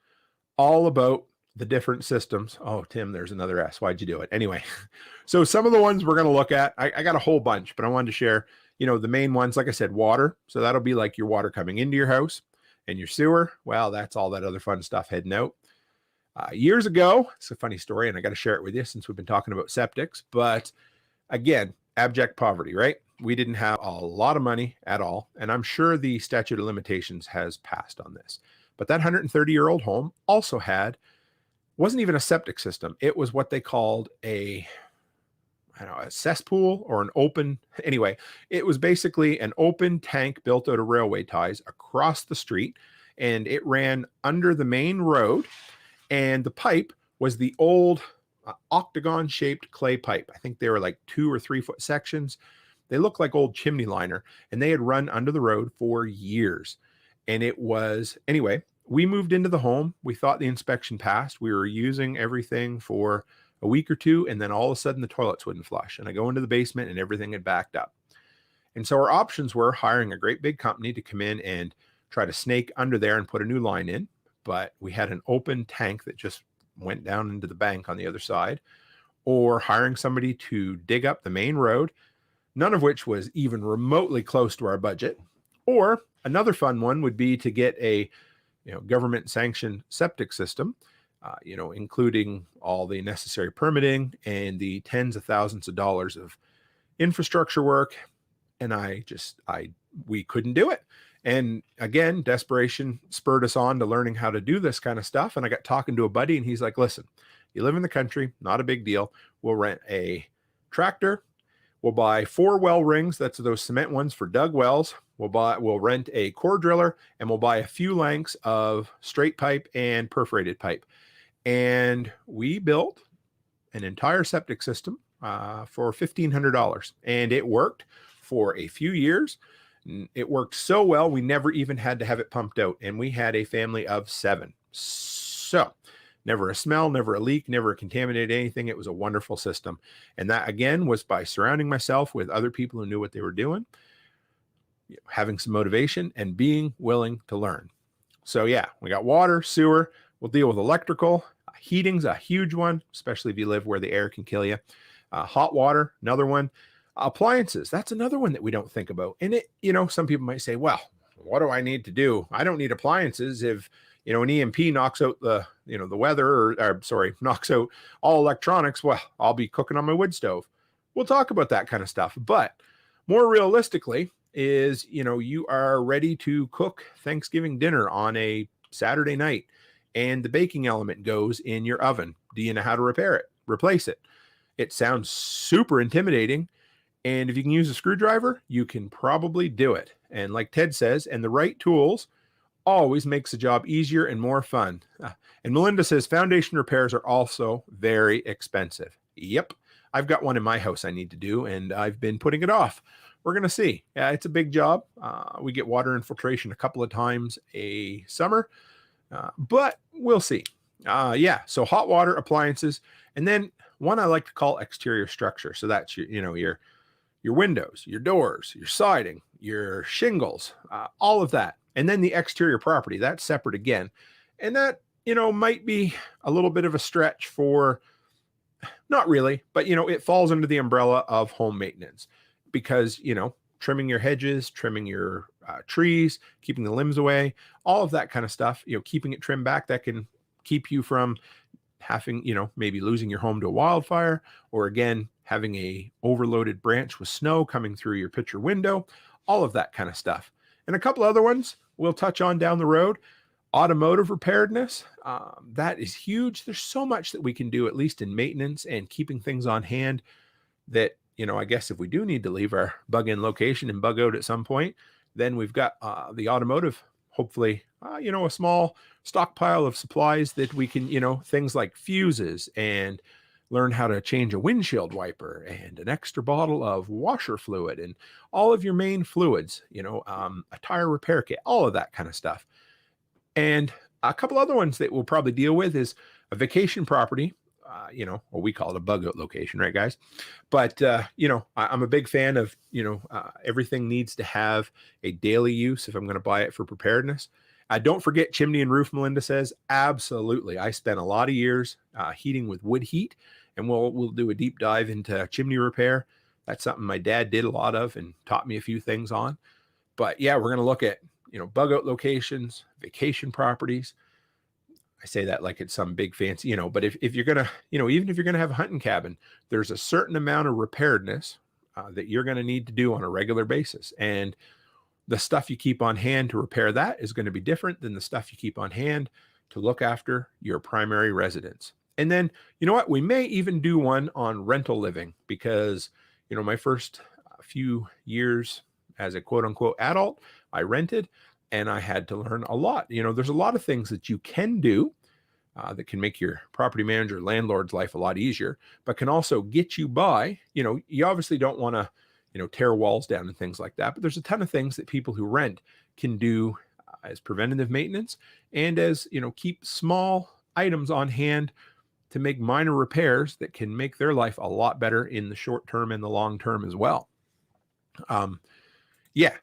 all about the different systems. Oh, Tim, there's another S. Why'd you do it? Anyway, so some of the ones we're going to look at, I got a whole bunch, but I wanted to share, the main ones. Like I said, water. So that'll be like your water coming into your house. And your sewer, well, that's all that other fun stuff heading out. Years ago, it's a funny story, and I got to share it with you since we've been talking about septics. But again, abject poverty, right? We didn't have a lot of money at all. And I'm sure the statute of limitations has passed on this. But that 130-year-old home also wasn't even a septic system. It was what they called a cesspool or an open, anyway, it was basically an open tank built out of railway ties across the street, and it ran under the main road, and the pipe was the old octagon shaped clay pipe. I think they were like 2 or 3 foot sections. They looked like old chimney liner, and they had run under the road for years. And it was, anyway, we moved into the home. We thought the inspection passed. We were using everything for a week or two, and then all of a sudden the toilets wouldn't flush. And I go into the basement and everything had backed up. And so our options were hiring a great big company to come in and try to snake under there and put a new line in. But we had an open tank that just went down into the bank on the other side, or hiring somebody to dig up the main road, none of which was even remotely close to our budget. Or another fun one would be to get a government sanctioned septic system, including all the necessary permitting and the tens of thousands of dollars of infrastructure work. And we couldn't do it. And again, desperation spurred us on to learning how to do this kind of stuff. And I got talking to a buddy, and he's like, listen, you live in the country, not a big deal. We'll rent a tractor. We'll buy 4 well rings. That's those cement ones for dug wells. We'll rent a core driller, and we'll buy a few lengths of straight pipe and perforated pipe. And we built an entire septic system for $1,500, and it worked for a few years. It worked so well, we never even had to have it pumped out, and we had a family of 7. So never a smell, never a leak, never contaminated anything. It was a wonderful system. And that, again, was by surrounding myself with other people who knew what they were doing, having some motivation, and being willing to learn. So yeah, we got water, sewer. We'll deal with electrical. Heating's a huge one, especially if you live where the air can kill you. Hot water, another one. Appliances, that's another one that we don't think about. And some people might say, well, what do I need to do? I don't need appliances. If an EMP knocks out the weather, or knocks out all electronics, well, I'll be cooking on my wood stove. We'll talk about that kind of stuff. But more realistically is, you are ready to cook Thanksgiving dinner on a Saturday night, and the baking element goes in your oven. Do you know how to repair it? Replace it? It sounds super intimidating. And if you can use a screwdriver, you can probably do it. And like Ted says, and the right tools always makes the job easier and more fun. And Melinda says foundation repairs are also very expensive. Yep. I've got one in my house I need to do, and I've been putting it off. We're going to see. Yeah, it's a big job. We get water infiltration a couple of times a summer, but we'll see. So hot water, appliances, and then one I like to call exterior structure. So that's your windows, your doors, your siding, your shingles, all of that. And then the exterior property, that's separate again. And that, might be a little bit of a stretch for, not really, but, it falls under the umbrella of home maintenance because, trimming your hedges, trimming your trees, keeping the limbs away, all of that kind of stuff, keeping it trimmed back, that can keep you from having, maybe losing your home to a wildfire, or again, having a overloaded branch with snow coming through your picture window, all of that kind of stuff. And a couple other ones we'll touch on down the road. Automotive preparedness, that is huge. There's so much that we can do, at least in maintenance and keeping things on hand, that, I guess if we do need to leave our bug in location and bug out at some point, then we've got the automotive, hopefully, a small stockpile of supplies that we can, things like fuses, and learn how to change a windshield wiper, and an extra bottle of washer fluid, and all of your main fluids, a tire repair kit, all of that kind of stuff. And a couple other ones that we'll probably deal with is a vacation property, we call it a bug out location, right, guys? But, I'm a big fan of, everything needs to have a daily use if I'm going to buy it for preparedness. Don't forget chimney and roof, Melinda says. Absolutely. I spent a lot of years heating with wood heat, and we'll do a deep dive into chimney repair. That's something my dad did a lot of and taught me a few things on. But yeah, we're going to look at, bug out locations, vacation properties. I say that like it's some big fancy, but if you're going to, even if you're going to have a hunting cabin, there's a certain amount of preparedness that you're going to need to do on a regular basis. And the stuff you keep on hand to repair that is going to be different than the stuff you keep on hand to look after your primary residence. And then, you know what? We may even do one on rental living because, you know, my first few years as a quote unquote adult, I rented and I had to learn a lot. You know, there's a lot of things that you can do that can make your property manager, landlord's life a lot easier, but can also get you by. You know, you obviously don't want to, you know, tear walls down and things like that, but there's a ton of things that people who rent can do as preventative maintenance and as, you know, keep small items on hand to make minor repairs that can make their life a lot better in the short term and the long term as well. Yeah.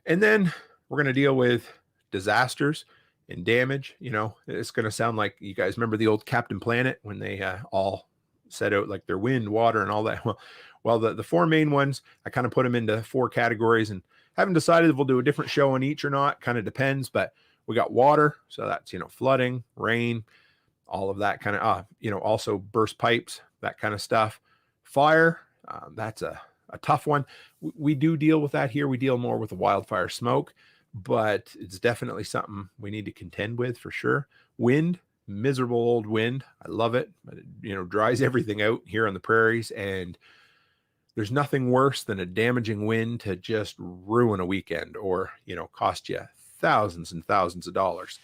And then we're going to deal with disasters and damage. You know, it's going to sound like you guys remember the old Captain Planet when they all set out like their wind, water, and all that. Well, the four main ones, I kind of put them into four categories and haven't decided if we'll do a different show on each or not. Kind of depends, but we got water. So that's, you know, flooding, rain, all of that kind of, you know, also burst pipes, that kind of stuff. Fire, that's a tough one. We do deal with that here. We deal more with the wildfire smoke, but it's definitely something we need to contend with for sure. Wind, miserable old wind. I love it, but it, you know, dries everything out here on the prairies, and there's nothing worse than a damaging wind to just ruin a weekend or, you know, cost you thousands and thousands of dollars.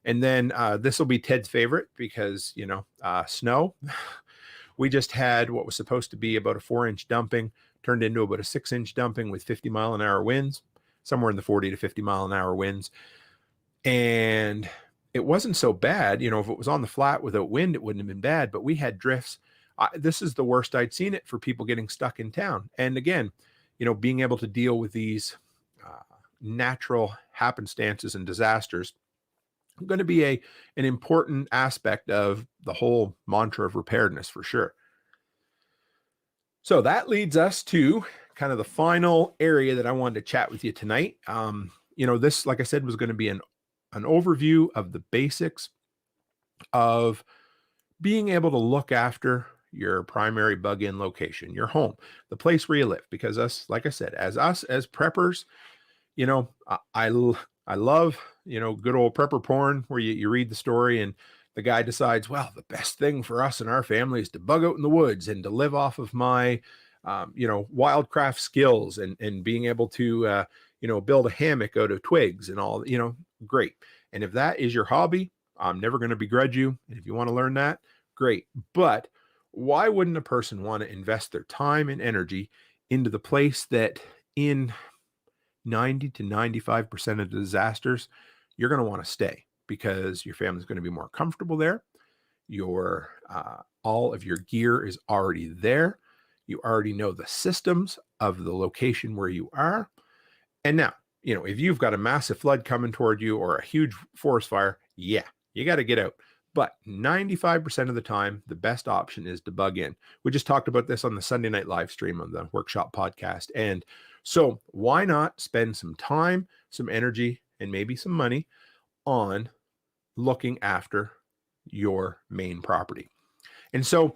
And then this will be Ted's favorite because, you know, snow. We just had what was supposed to be about a 4-inch dumping turned into about a 6-inch dumping with 50-mile-an-hour winds, somewhere in the 40 to 50-mile-an-hour winds. And it wasn't so bad. You know, if it was on the flat without wind, it wouldn't have been bad, but we had drifts. This is the worst I'd seen it for people getting stuck in town. And again, you know, being able to deal with these natural happenstances and disasters going to be an important aspect of the whole mantra of preparedness for sure. So that leads us to kind of the final area that I wanted to chat with you tonight. You know, this, like I said, was going to be an overview of the basics of being able to look after your primary bug-in location, your home, the place where you live. Because us, like I said, as preppers, you know, I love, you know, good old prepper porn where you read the story and the guy decides, well, the best thing for us and our family is to bug out in the woods and to live off of my, you know, wildcraft skills and being able to, you know, build a hammock out of twigs and all, you know, great. And if that is your hobby, I'm never going to begrudge you. And if you want to learn that, great. But why wouldn't a person want to invest their time and energy into the place that in 90 to 95% of the disasters, you're going to want to stay because your family's going to be more comfortable there. Your all of your gear is already there. You already know the systems of the location where you are. And now, you know, if you've got a massive flood coming toward you or a huge forest fire, yeah, you got to get out. But 95% of the time, the best option is to bug in. We just talked about this on the Sunday night live stream of the workshop podcast. And so why not spend some time, some energy, and maybe some money on looking after your main property? And so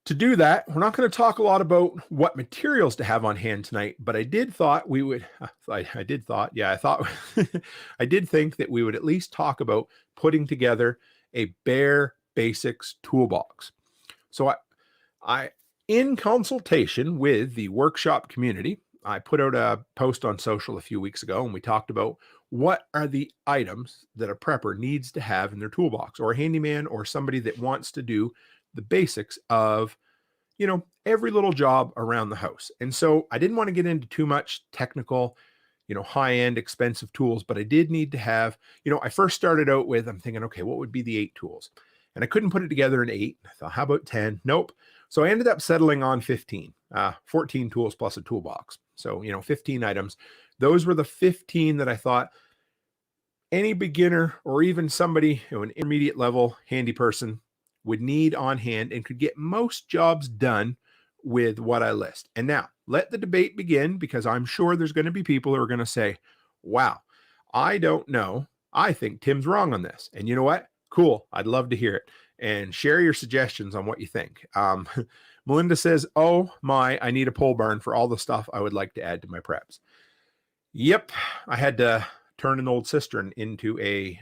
to do that, we're not going to talk a lot about what materials to have on hand tonight, but I did thought we would, I did think that we would at least talk about putting together a bare basics toolbox. So I in consultation with the workshop community, I put out a post on social a few weeks ago and we talked about what are the items that a prepper needs to have in their toolbox, or a handyman or somebody that wants to do the basics of, you know, every little job around the house. And so I didn't want to get into too much technical, you know, high-end expensive tools, but I did need to have, you know, I first started out with, I'm thinking, okay, what would be the 8 tools? And I couldn't put it together in 8. I thought, how about 10? Nope. So I ended up settling on 15, 14 tools plus a toolbox. So, you know, 15 items. Those were the 15 that I thought any beginner or even somebody, you know, an intermediate level handy person would need on hand and could get most jobs done with what I list. And now let the debate begin, because I'm sure there's going to be people who are going to say, wow, I don't know. I think Tim's wrong on this. And you know what? Cool. I'd love to hear it and share your suggestions on what you think. Melinda says, oh my, I need a pole barn for all the stuff I would like to add to my preps. Yep, I had to turn an old cistern into a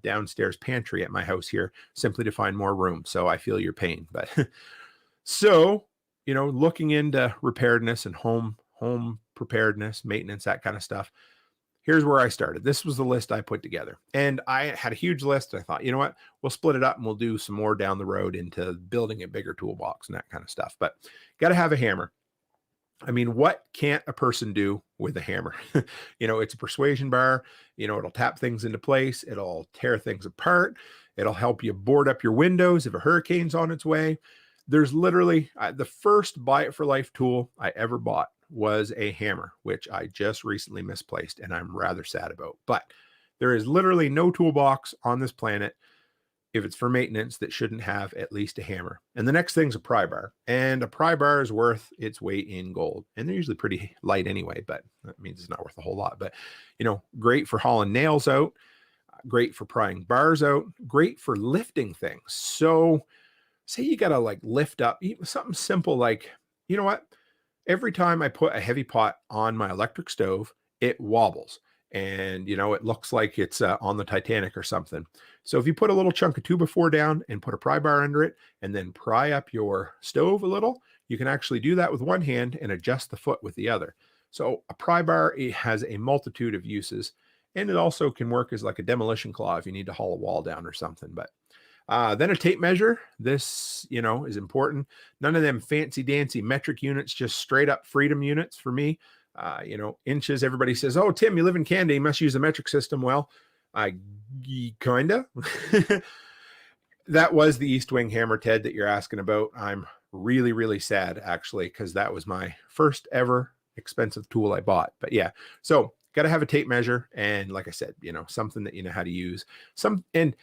downstairs pantry at my house here simply to find more room. So I feel your pain. But so, looking into preparedness and home preparedness, maintenance, that kind of stuff. Here's where I started. This was the list I put together. And I had a huge list. I thought, you know what? We'll split it up and we'll do some more down the road into building a bigger toolbox and that kind of stuff. But got to have a hammer. I mean, what can't a person do with a hammer? It's a persuasion bar. It'll tap things into place. It'll tear things apart. It'll help you board up your windows if a hurricane's on its way. There's literally the first buy it for life tool I ever bought was a hammer, which I just recently misplaced and I'm rather sad about. But there is literally no toolbox on this planet, if it's for maintenance, that shouldn't have at least a hammer. And the next thing's a pry bar. And a pry bar is worth its weight in gold. And they're usually pretty light anyway, but that means it's not worth a whole lot. But, great for hauling nails out, great for prying bars out, great for lifting things. So say you got to like lift up something simple like, you know what? Every time I put a heavy pot on my electric stove, it wobbles. And, it looks like it's on the Titanic or something. So if you put a little chunk of 2x4 down and put a pry bar under it and then pry up your stove a little, you can actually do that with one hand and adjust the foot with the other. So a pry bar, it has a multitude of uses. And it also can work as like a demolition claw if you need to haul a wall down or something. But then a tape measure. This, is important. None of them fancy dancy metric units, just straight up freedom units for me. Inches. Everybody says, "Oh, Tim, you live in Canada, you must use a metric system." Well, I kinda. That was the East Wing hammer, Ted, that you're asking about. I'm really, really sad actually, because that was my first ever expensive tool I bought. But yeah, so got to have a tape measure, and like I said, something that you know how to use. And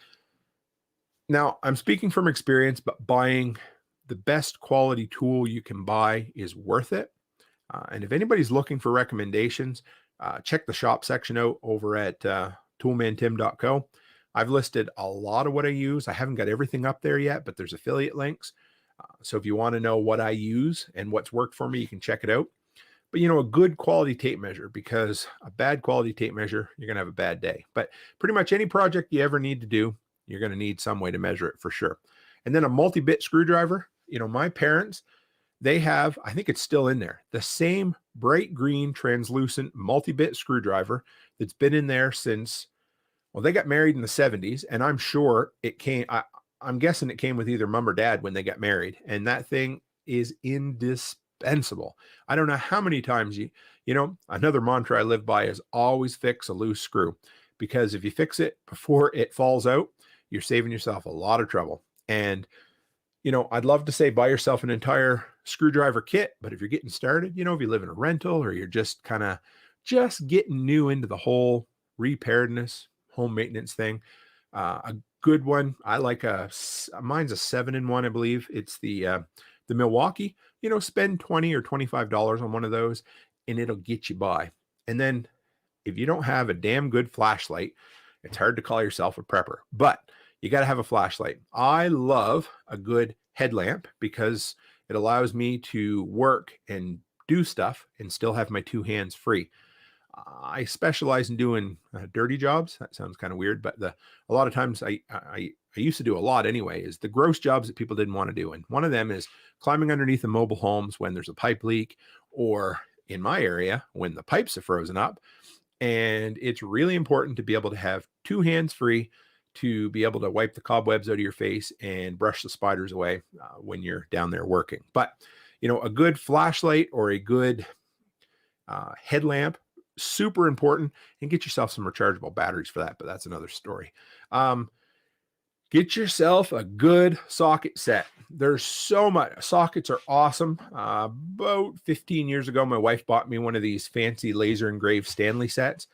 now I'm speaking from experience, but buying the best quality tool you can buy is worth it. And if anybody's looking for recommendations, check the shop section out over at toolmantim.co. I've listed a lot of what I use. I haven't got everything up there yet, but there's affiliate links. So if you want to know what I use and what's worked for me, you can check it out. But a good quality tape measure, because a bad quality tape measure, you're going to have a bad day. But pretty much any project you ever need to do, you're going to need some way to measure it for sure. And then a multi-bit screwdriver. My parents, they have, I think it's still in there, the same bright green translucent multi-bit screwdriver that's been in there since, well, they got married in the 70s. And I'm sure it came, I'm guessing it came with either mom or dad when they got married. And that thing is indispensable. I don't know how many times another mantra I live by is always fix a loose screw. Because if you fix it before it falls out, you're saving yourself a lot of trouble. And I'd love to say buy yourself an entire screwdriver kit, but if you're getting started, if you live in a rental or you're just kind of just getting new into the whole preparedness, home maintenance thing, a good one, I like mine's a 7-in-1, I believe. It's the Milwaukee. Spend $20 or $25 on one of those, and it'll get you by. And then if you don't have a damn good flashlight, it's hard to call yourself a prepper, but you got to have a flashlight. I love a good headlamp because it allows me to work and do stuff and still have my two hands free. I specialize in doing dirty jobs. That sounds kind of weird, but a lot of times I used to do a lot anyway, is the gross jobs that people didn't want to do. And one of them is climbing underneath the mobile homes when there's a pipe leak, or in my area, when the pipes are frozen up. And it's really important to be able to have two hands free to be able to wipe the cobwebs out of your face and brush the spiders away when you're down there working. But, a good flashlight or a good headlamp, super important, and get yourself some rechargeable batteries for that. But that's another story. Get yourself a good socket set. There's so much. Sockets are awesome. About 15 years ago, my wife bought me one of these fancy laser engraved Stanley sets.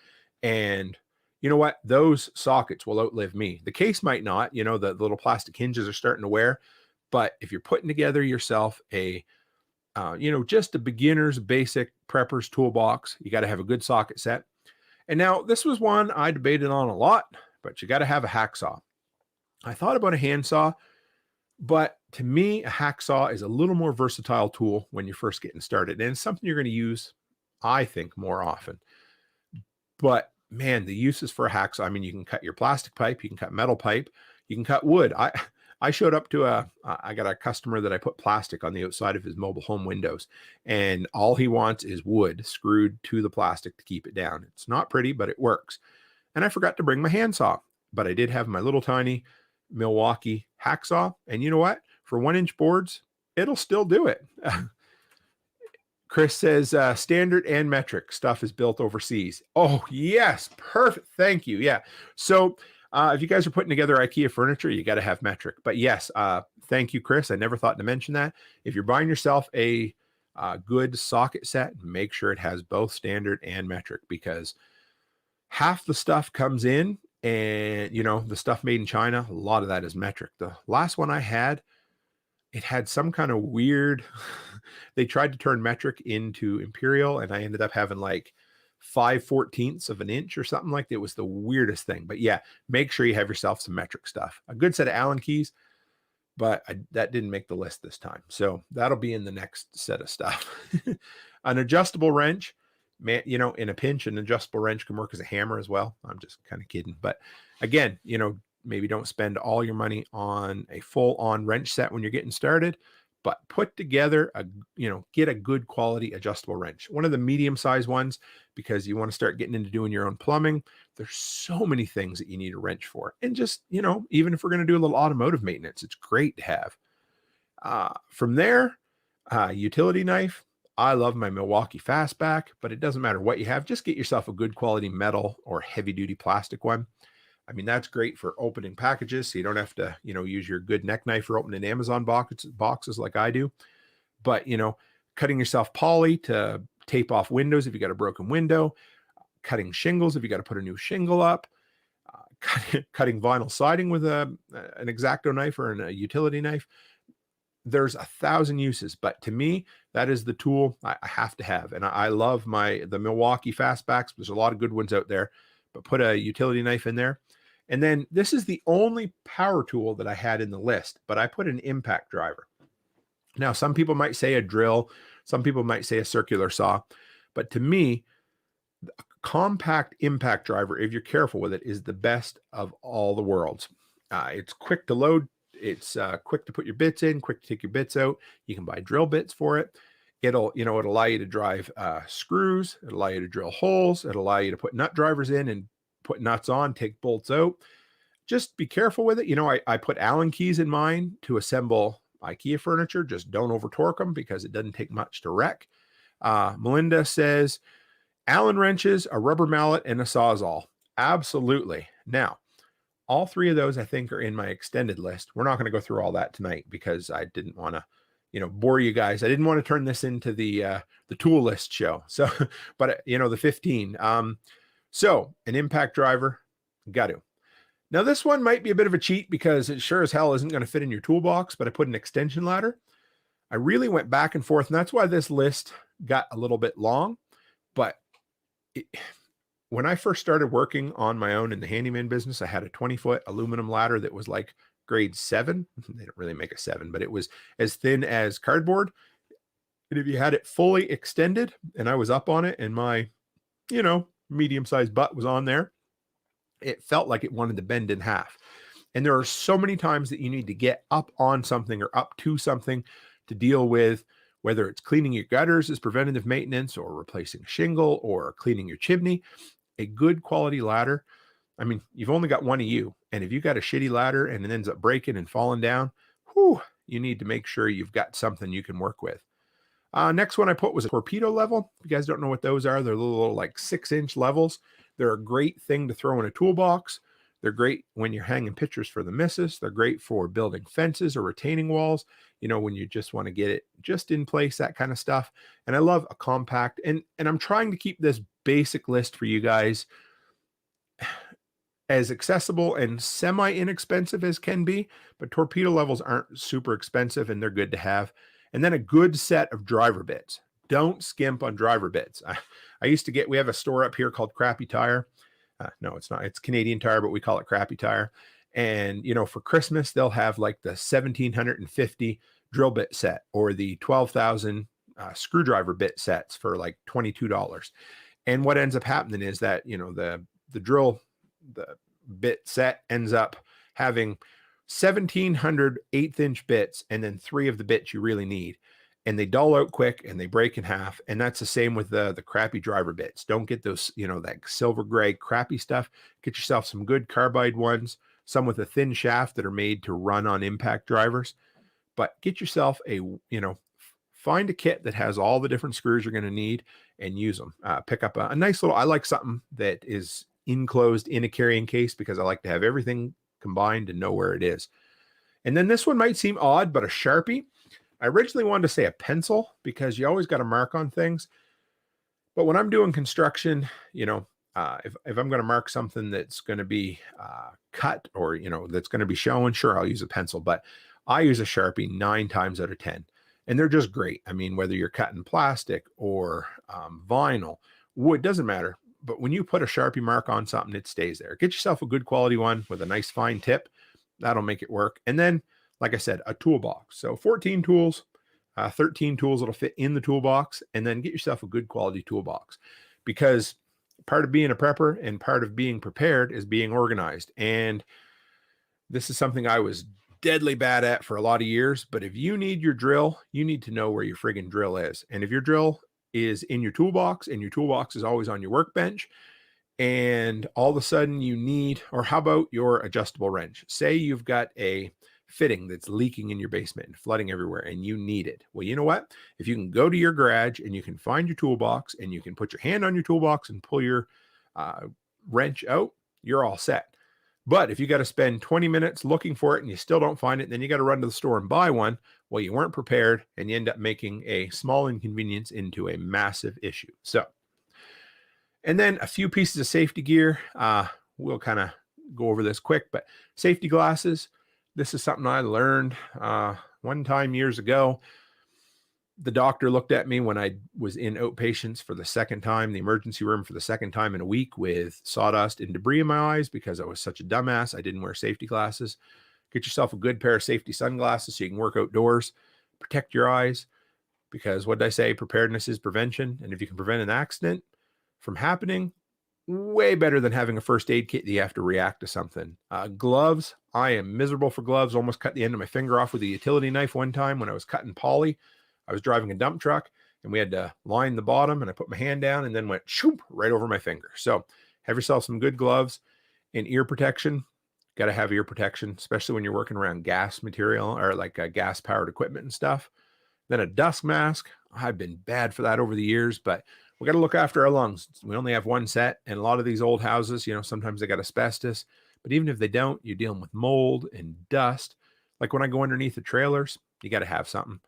And you know what? Those sockets will outlive me. The case might not, the little plastic hinges are starting to wear. But if you're putting together yourself a, just a beginner's basic prepper's toolbox, you got to have a good socket set. And now this was one I debated on a lot, but you got to have a hacksaw. I thought about a handsaw, but to me, a hacksaw is a little more versatile tool when you're first getting started. And it's something you're going to use, I think, more often. But man, the uses for a hacksaw, I mean, you can cut your plastic pipe, you can cut metal pipe, you can cut wood. I showed up to I got a customer that I put plastic on the outside of his mobile home windows, and all he wants is wood screwed to the plastic to keep it down. It's not pretty, but it works. And I forgot to bring my handsaw, but I did have my little tiny Milwaukee hacksaw. And you know what? For 1-inch boards, it'll still do it. Chris says standard and metric stuff is built overseas. Oh, yes. Perfect. Thank you. Yeah. So if you guys are putting together IKEA furniture, you got to have metric. But yes, thank you, Chris. I never thought to mention that. If you're buying yourself a good socket set, make sure it has both standard and metric, because half the stuff comes in, and the stuff made in China, a lot of that is metric. The last one I had, it had some kind of weird, they tried to turn metric into imperial, and I ended up having like 5/14 of an inch or something like that. It was the weirdest thing. But yeah, make sure you have yourself some metric stuff. A good set of Allen keys, but that didn't make the list this time. So that'll be in the next set of stuff. An adjustable wrench, man, in a pinch, an adjustable wrench can work as a hammer as well. I'm just kind of kidding. But again, maybe don't spend all your money on a full-on wrench set when you're getting started, but put together get a good quality adjustable wrench. One of the medium-sized ones, because you want to start getting into doing your own plumbing. There's so many things that you need a wrench for. And just, even if we're going to do a little automotive maintenance, it's great to have. From there, utility knife. I love my Milwaukee Fastback, but it doesn't matter what you have. Just get yourself a good quality metal or heavy-duty plastic one. I mean, that's great for opening packages, so you don't have to, use your good neck knife for opening Amazon boxes like I do. But, cutting yourself poly to tape off windows if you got a broken window, cutting shingles if you got to put a new shingle up, cutting vinyl siding with an X-Acto knife or a utility knife. There's 1,000 uses, but to me, that is the tool I have to have. And I love the Milwaukee Fastbacks. There's a lot of good ones out there, but put a utility knife in there. And then this is the only power tool that I had in the list, but I put an impact driver. Now, some people might say a drill, some people might say a circular saw, but to me, a compact impact driver, if you're careful with it, is the best of all the worlds. It's quick to load. It's quick to put your bits in, quick to take your bits out. You can buy drill bits for it. It'll allow you to drive screws. It'll allow you to drill holes. It'll allow you to put nut drivers in and put nuts on, take bolts out. Just be careful with it. I put Allen keys in mine to assemble IKEA furniture. Just don't over torque them, because it doesn't take much to wreck. Melinda says, Allen wrenches, a rubber mallet, and a Sawzall. Absolutely. Now, all three of those I think are in my extended list. We're not going to go through all that tonight, because I didn't want to, bore you guys. I didn't want to turn this into the tool list show. So, but the 15. So an impact driver, got to. Now this one might be a bit of a cheat, because it sure as hell isn't going to fit in your toolbox, but I put an extension ladder. I really went back and forth, and that's why this list got a little bit long. But when I first started working on my own in the handyman business, I had a 20-foot aluminum ladder that was like grade 7. They don't really make a 7, but it was as thin as cardboard. And if you had it fully extended and I was up on it and my, medium-sized butt was on there, it felt like it wanted to bend in half. And there are so many times that you need to get up on something or up to something to deal with, whether it's cleaning your gutters as preventative maintenance, or replacing a shingle, or cleaning your chimney. A good quality ladder. I mean, you've only got one of you. And if you got a shitty ladder and it ends up breaking and falling down, you need to make sure you've got something you can work with. Next one I put was a Torpedo Level. If you guys don't know what those are, they're little like 6-inch levels. They're a great thing to throw in a toolbox. They're great when you're hanging pictures for the missus. They're great for building fences or retaining walls, when you just want to get it just in place, that kind of stuff. And I love a compact, and I'm trying to keep this basic list for you guys as accessible and semi-inexpensive as can be, but Torpedo Levels aren't super expensive, and they're good to have. And then a good set of driver bits. Don't skimp on driver bits. I used to we have a store up here called Crappy Tire. No, it's not. It's Canadian Tire, but we call it Crappy Tire. And, for Christmas, they'll have like the 1,750 drill bit set, or the 12,000 screwdriver bit sets for like $22. And what ends up happening is that, the drill, the bit set ends up having 1,700 1/8-inch bits, and then 3 of the bits you really need. And they dull out quick and they break in half. And that's the same with the crappy driver bits. Don't get those, that silver gray crappy stuff. Get yourself some good carbide ones, some with a thin shaft that are made to run on impact drivers. But get yourself find a kit that has all the different screws you're going to need and use them. Pick up a nice little, I like something that is enclosed in a carrying case because I like to have everything combined and know where it is. And then this one might seem odd, but a Sharpie. I originally wanted to say a pencil because you always got to mark on things. But when I'm doing construction, if I'm going to mark something that's going to be cut or, that's going to be shown, sure, I'll use a pencil. But I use a Sharpie 9 times out of 10. And they're just great. I mean, whether you're cutting plastic or vinyl, wood, doesn't matter. But when you put a Sharpie mark on something, it stays there. Get yourself a good quality one with a nice fine tip. That'll make it work. And then, like I said, a toolbox. So 14 tools, 13 tools that'll fit in the toolbox. And then get yourself a good quality toolbox. Because part of being a prepper and part of being prepared is being organized. And this is something I was deadly bad at for a lot of years. But if you need your drill, you need to know where your friggin' drill is. And if your drill is in your toolbox and your toolbox is always on your workbench, and all of a sudden you need, or how about your adjustable wrench? Say you've got a fitting that's leaking in your basement and flooding everywhere and you need it. Well, you know what? If you can go to your garage and you can find your toolbox and you can put your hand on your toolbox and pull your wrench out, you're all set. But if you got to spend 20 minutes looking for it and you still don't find it, and then you got to run to the store and buy one, well, you weren't prepared and you end up making a small inconvenience into a massive issue. So, and then a few pieces of safety gear. We'll kind of go over this quick, but safety glasses. This is something I learned one time years ago. The doctor looked at me when I was in outpatients for the second time, the emergency room for the second time in a week with sawdust and debris in my eyes because I was such a dumbass. I didn't wear safety glasses. Get yourself a good pair of safety sunglasses so you can work outdoors. Protect your eyes because what did I say? Preparedness is prevention. And if you can prevent an accident from happening, way better than having a first aid kit that you have to react to something. Gloves. I am miserable for gloves. Almost cut the end of my finger off with a utility knife one time when I was cutting poly. I was driving a dump truck and we had to line the bottom and I put my hand down and then went shoop right over my finger. So have yourself some good gloves and ear protection. Got to have ear protection, especially when you're working around gas material or like gas powered equipment and stuff. Then a dust mask. I've been bad for that over the years, but we got to look after our lungs. We only have one set, and a lot of these old houses, sometimes they got asbestos, but even if they don't, you're dealing with mold and dust. Like when I go underneath the trailers, you got to have something.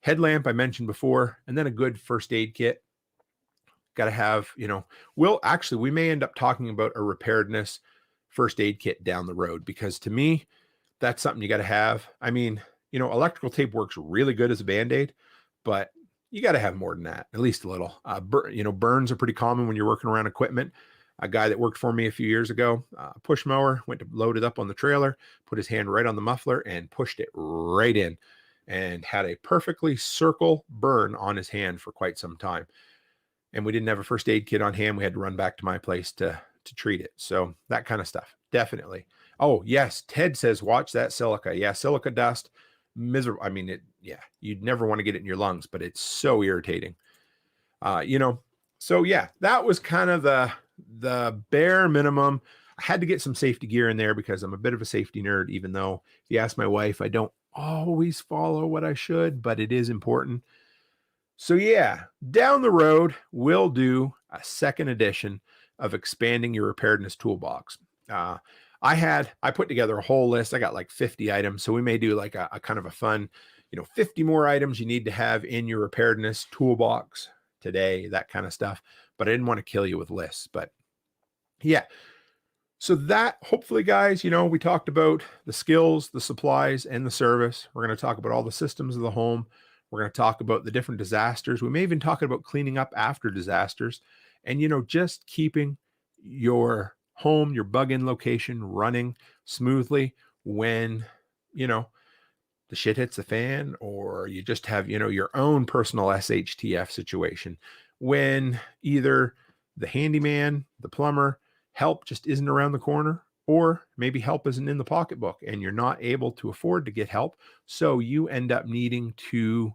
Headlamp I mentioned before, and then a good first aid kit. Got to have, we may end up talking about a preparedness first aid kit down the road, because to me, that's something you got to have. I mean, electrical tape works really good as a Band-Aid, but you got to have more than that, at least a little. Burns are pretty common when you're working around equipment. A guy that worked for me a few years ago, push mower, went to load it up on the trailer, put his hand right on the muffler and pushed it right in and had a perfectly circle burn on his hand for quite some time. And we didn't have a first aid kit on hand. We had to run back to my place to treat it. So that kind of stuff, definitely. Oh, yes. Ted says, watch that silica. Yeah, silica dust. Miserable. I mean, you'd never want to get it in your lungs, but it's so irritating. So yeah, that was kind of the bare minimum. I had to get some safety gear in there because I'm a bit of a safety nerd, even though if you ask my wife, I don't always follow what I should, but it is important. So yeah, down the road, we'll do a second edition of expanding your preparedness toolbox. I put together a whole list. I got like 50 items. So we may do like a kind of a fun, 50 more items you need to have in your preparedness toolbox today, that kind of stuff. But I didn't want to kill you with lists, but yeah. So that hopefully, guys, we talked about the skills, the supplies, and the service. We're going to talk about all the systems of the home. We're going to talk about the different disasters. We may even talk about cleaning up after disasters and, just keeping your home, your bug-in location running smoothly when, the shit hits the fan, or you just have, your own personal SHTF situation when either the handyman, the plumber, help just isn't around the corner, or maybe help isn't in the pocketbook and you're not able to afford to get help. So you end up needing to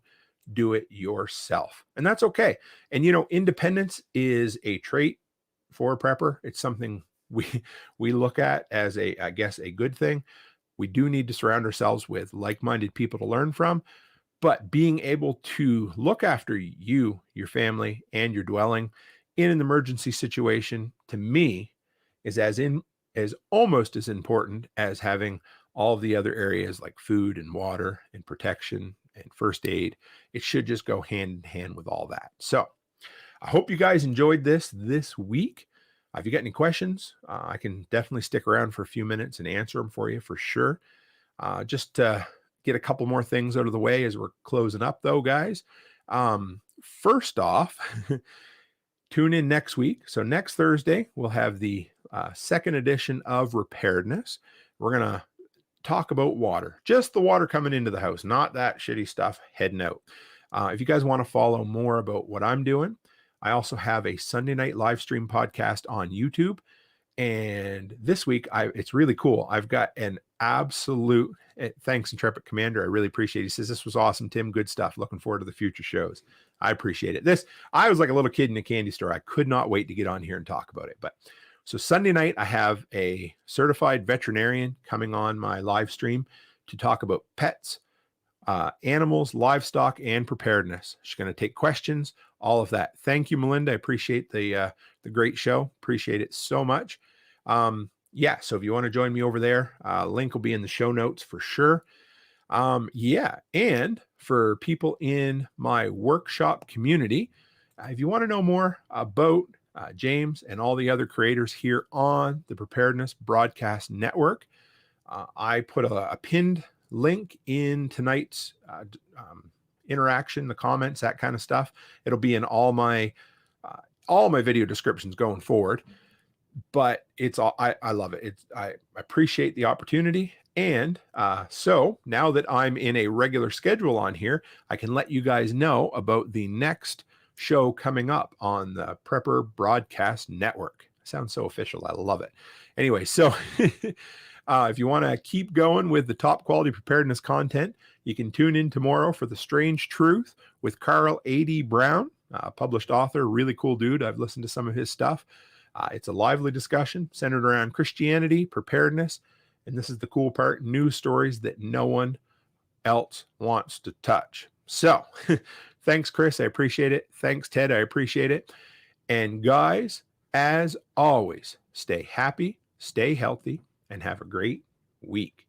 do it yourself. And that's okay. And independence is a trait for a prepper. It's something we look at as I guess a good thing. We do need to surround ourselves with like-minded people to learn from, but being able to look after you, your family, and your dwelling in an emergency situation, to me, is as almost as important as having all of the other areas like food and water and protection and first aid. It should just go hand in hand with all that. So I hope you guys enjoyed this week. If you got any questions, I can definitely stick around for a few minutes and answer them for you for sure. Just to get a couple more things out of the way as we're closing up though, guys. First off, tune in next week. So next Thursday, we'll have the second edition of Preparedness. We're going to talk about water, just the water coming into the house, not that shitty stuff heading out. If you guys want to follow more about what I'm doing, I also have a Sunday night live stream podcast on YouTube. And this week, it's really cool. I've got an absolute thanks, Intrepid Commander. I really appreciate it. He says, "This was awesome, Tim. Good stuff. Looking forward to the future shows." I appreciate it. I was like a little kid in a candy store. I could not wait to get on here and talk about it. But so Sunday night, I have a certified veterinarian coming on my live stream to talk about pets, animals, livestock, and preparedness. She's going to take questions, all of that. Thank you, Melinda. I appreciate the great show. Appreciate it so much. Yeah, so if you want to join me over there, link will be in the show notes for sure. Yeah, and for people in my workshop community, if you want to know more about James and all the other creators here on the Preparedness Broadcast Network, I put a pinned link in tonight's interaction, the comments, that kind of stuff. It'll be in all my video descriptions going forward. But it's all I love it. I appreciate the opportunity. And so now that I'm in a regular schedule on here, I can let you guys know about the next show coming up on the Prepper Broadcast Network. Sounds so official. I love it. Anyway, so if you want to keep going with the top quality preparedness content, you can tune in tomorrow for The Strange Truth with Carl A.D. Brown, published author, really cool dude. I've listened to some of his stuff. It's a lively discussion centered around Christianity, preparedness, and this is the cool part, news stories that no one else wants to touch. So thanks, Chris. I appreciate it. Thanks, Ted. I appreciate it. And guys, as always, stay happy, stay healthy, and have a great week.